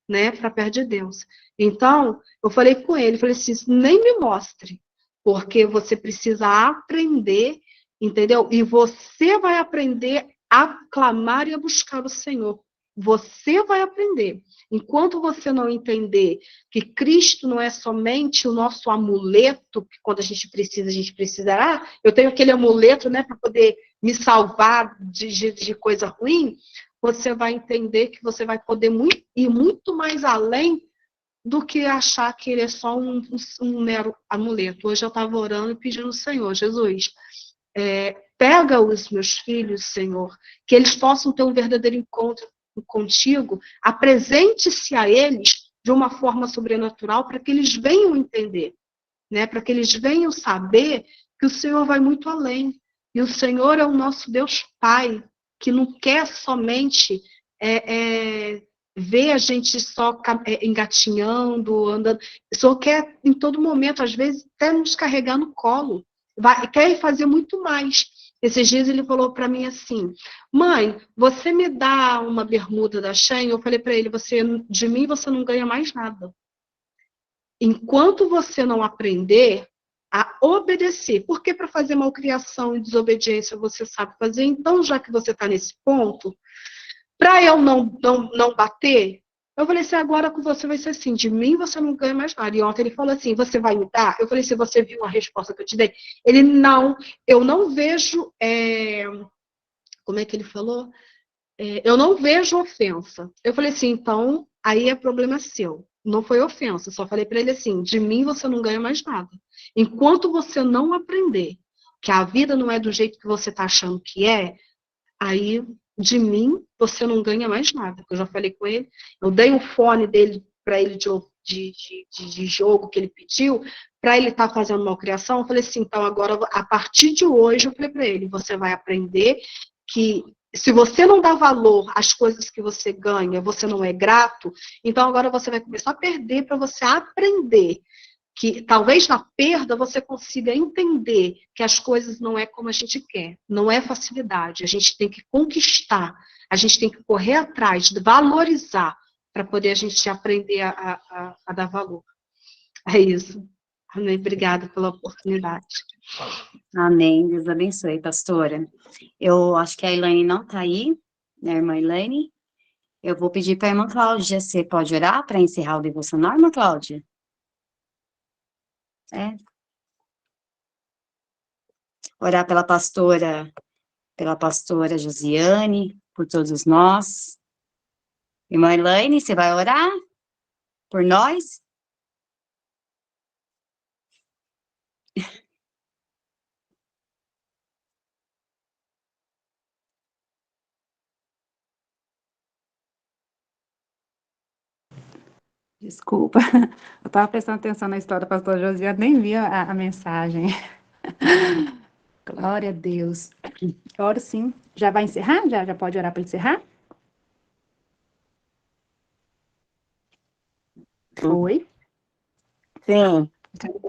né? Para perto de Deus. Então, eu falei com ele, falei assim, nem me mostre, porque você precisa aprender, entendeu? E você vai aprender a clamar e a buscar o Senhor. você vai aprender. Enquanto você não entender que Cristo não é somente o nosso amuleto, que quando a gente precisará, eu tenho aquele amuleto, né, para poder me salvar de coisa ruim, você vai entender que você vai poder ir muito mais além do que achar que ele é só um mero amuleto. Hoje eu estava orando e pedindo ao Senhor, Jesus, pega os meus filhos, Senhor, que eles possam ter um verdadeiro encontro contigo, apresente-se a eles de uma forma sobrenatural para que eles venham entender, né? Para que eles venham saber que o Senhor vai muito além. E o Senhor é o nosso Deus Pai, que não quer somente ver a gente só engatinhando, andando, só quer em todo momento, às vezes, até nos carregar no colo. Quer fazer muito mais. Esses dias ele falou para mim assim, mãe, você me dá uma bermuda da Shein? Eu falei para ele, de mim você não ganha mais nada. Enquanto você não aprender a obedecer, porque para fazer malcriação e desobediência você sabe fazer, então já que você está nesse ponto, para eu não bater, eu falei assim, agora com você vai ser assim, de mim você não ganha mais nada. E ontem ele falou assim, você vai me dar? Eu falei, se você viu a resposta que eu te dei. Ele, não, eu não vejo, como é que ele falou? Eu não vejo ofensa. Eu falei assim, então, aí é problema seu. Não foi ofensa, só falei para ele assim, de mim você não ganha mais nada. Enquanto você não aprender que a vida não é do jeito que você está achando que é, aí de mim você não ganha mais nada. Eu já falei com ele, eu dei um fone dele para ele de jogo que ele pediu, para ele estar fazendo malcriação. Eu falei assim, então agora, a partir de hoje, eu falei para ele, você vai aprender que se você não dá valor às coisas que você ganha, você não é grato, então agora você vai começar a perder para você aprender que talvez na perda você consiga entender que as coisas não é como a gente quer, não é facilidade, a gente tem que conquistar, a gente tem que correr atrás, valorizar, para poder a gente aprender a dar valor. É isso. Amém. Obrigada pela oportunidade. Amém. Deus abençoe, pastora. Eu acho que a Elaine não está aí, né, irmã Elaine? Eu vou pedir para a irmã Cláudia, você pode orar para encerrar o devocional, irmã Cláudia? Orar pela pastora Josiane, por todos nós. Irmã Elaine, você vai orar por nós? Desculpa, eu estava prestando atenção na história da pastora Josiane, nem vi a mensagem. Glória a Deus. Oro sim. Já vai encerrar? Já pode orar para encerrar? Oi? Sim,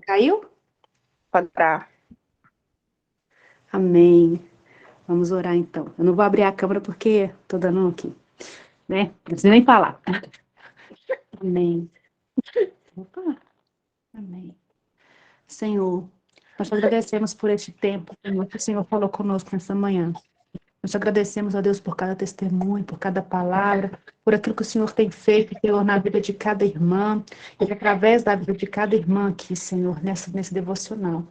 Caiu? pode orar. Amém. Vamos orar então. Eu não vou abrir a câmera porque estou dando aqui, né? Não preciso nem falar. Amém. Opa. Amém. Senhor, nós te agradecemos por este tempo, Senhor, que o Senhor falou conosco nessa manhã. Nós te agradecemos, ó Deus, por cada testemunho, por cada palavra, por aquilo que o Senhor tem feito, Senhor, na vida de cada irmã, e através da vida de cada irmã aqui, Senhor, nesse devocional.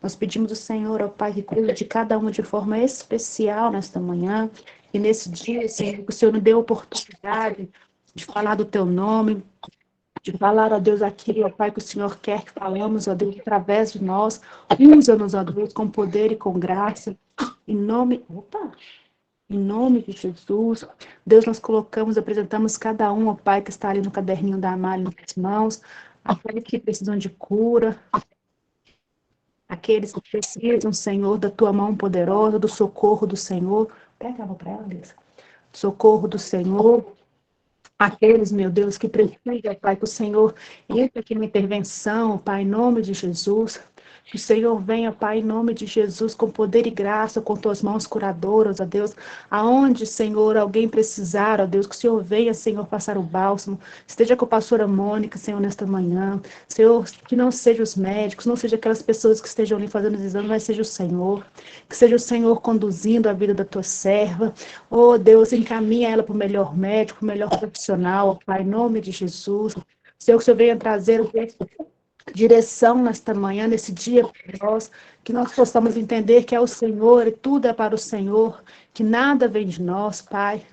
Nós pedimos ao Senhor, ó Pai, que cuide de cada uma de forma especial nesta manhã, e nesse dia, Senhor, que o Senhor nos dê a oportunidade de falar do Teu nome, de falar, ó Deus, aquilo, ó Pai, que o Senhor quer que falamos, ó Deus, através de nós. Usa-nos, ó Deus, com poder e com graça. Em nome de Jesus. Deus, nós colocamos, apresentamos cada um, ó Pai, que está ali no caderninho da Amália, nas mãos, aqueles que precisam de cura, aqueles que precisam, Senhor, da Tua mão poderosa, do socorro do Senhor. Pega a mão para ela, Deus. Socorro do Senhor. Aqueles, meu Deus, que precisam, Pai, que o Senhor entre aqui na intervenção, Pai, em nome de Jesus. Que o Senhor venha, Pai, em nome de Jesus, com poder e graça, com tuas mãos curadoras, ó Deus. Aonde, Senhor, alguém precisar, ó Deus, que o Senhor venha, Senhor, passar o bálsamo. Esteja com a pastora Mônica, Senhor, nesta manhã. Senhor, que não sejam os médicos, não sejam aquelas pessoas que estejam ali fazendo os exames, mas seja o Senhor. Que seja o Senhor conduzindo a vida da tua serva. Oh, Deus, encaminha ela para o melhor médico, para o melhor profissional, Pai, em nome de Jesus. Senhor, que o Senhor venha trazer direção nesta manhã, nesse dia para nós, que nós possamos entender que é o Senhor e tudo é para o Senhor, que nada vem de nós, Pai.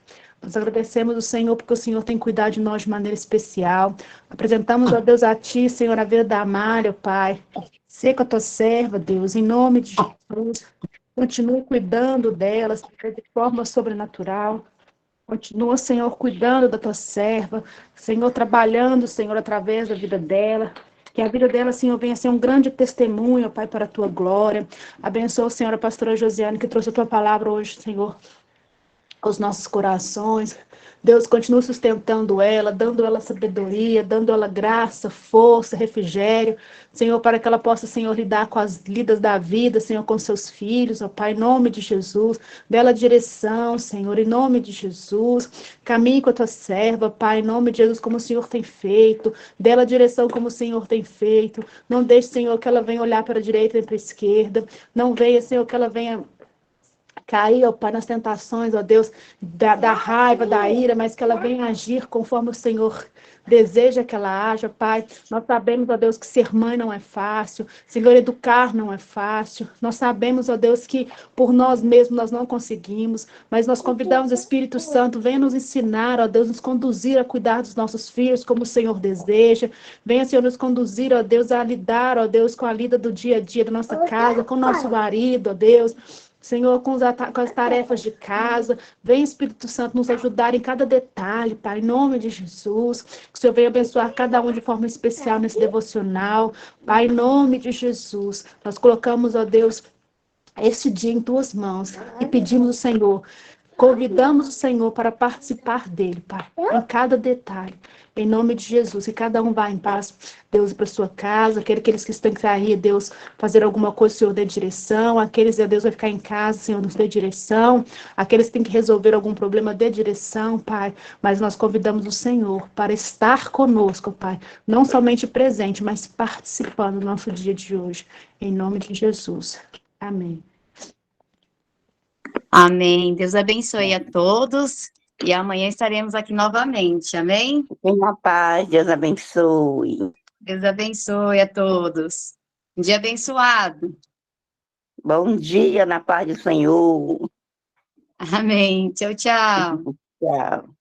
Nós agradecemos o Senhor porque o Senhor tem cuidado de nós de maneira especial. Apresentamos, ó Deus, a Ti, Senhor, a vida da Amália, Pai. Seca a Tua serva, Deus, em nome de Jesus. Continue cuidando delas de forma sobrenatural. Continua, Senhor, cuidando da tua serva, Senhor, trabalhando, Senhor, através da vida dela. Que a vida dela, Senhor, venha ser um grande testemunho, Pai, para a tua glória. Abençoa, Senhor, a pastora Josiane, que trouxe a tua palavra hoje, Senhor, aos nossos corações. Deus, continua sustentando ela, dando ela sabedoria, dando ela graça, força, refrigério, Senhor, para que ela possa, Senhor, lidar com as lidas da vida, Senhor, com seus filhos, ó Pai, em nome de Jesus, dela direção, Senhor, em nome de Jesus, caminhe com a tua serva, Pai, em nome de Jesus, como o Senhor tem feito, dela direção como o Senhor tem feito, não deixe, Senhor, que ela venha olhar para a direita e para a esquerda, não venha, Senhor, que ela venha cair, ó Pai, nas tentações, ó Deus, da raiva, da ira, mas que ela venha agir conforme o Senhor deseja que ela haja, Pai. Nós sabemos, ó Deus, que ser mãe não é fácil, Senhor, educar não é fácil. Nós sabemos, ó Deus, que por nós mesmos nós não conseguimos, mas nós convidamos o Espírito Santo, venha nos ensinar, ó Deus, nos conduzir a cuidar dos nossos filhos como o Senhor deseja. Venha, Senhor, nos conduzir, ó Deus, a lidar, ó Deus, com a lida do dia a dia da nossa casa, com o nosso marido, ó Deus. Senhor, com as tarefas de casa, vem Espírito Santo nos ajudar em cada detalhe, Pai, em nome de Jesus, que o Senhor venha abençoar cada um de forma especial nesse devocional, Pai, em nome de Jesus, nós colocamos, ó Deus, esse dia em tuas mãos e pedimos ao Senhor, convidamos o Senhor para participar dele, Pai, em cada detalhe. Em nome de Jesus, que cada um vá em paz, Deus, para sua casa, aqueles que estão que sair, Deus, fazer alguma coisa, o Senhor dê direção, aqueles, Deus, vai ficar em casa, Senhor, nos dê direção, aqueles que têm que resolver algum problema, dê direção, Pai, mas nós convidamos o Senhor para estar conosco, Pai, não somente presente, mas participando do nosso dia de hoje, em nome de Jesus. Amém. Amém. Deus abençoe a todos. E amanhã estaremos aqui novamente. Amém? Tenha paz, Deus abençoe. Deus abençoe a todos. Um dia abençoado. Bom dia na paz do Senhor. Amém. Tchau, tchau. Tchau.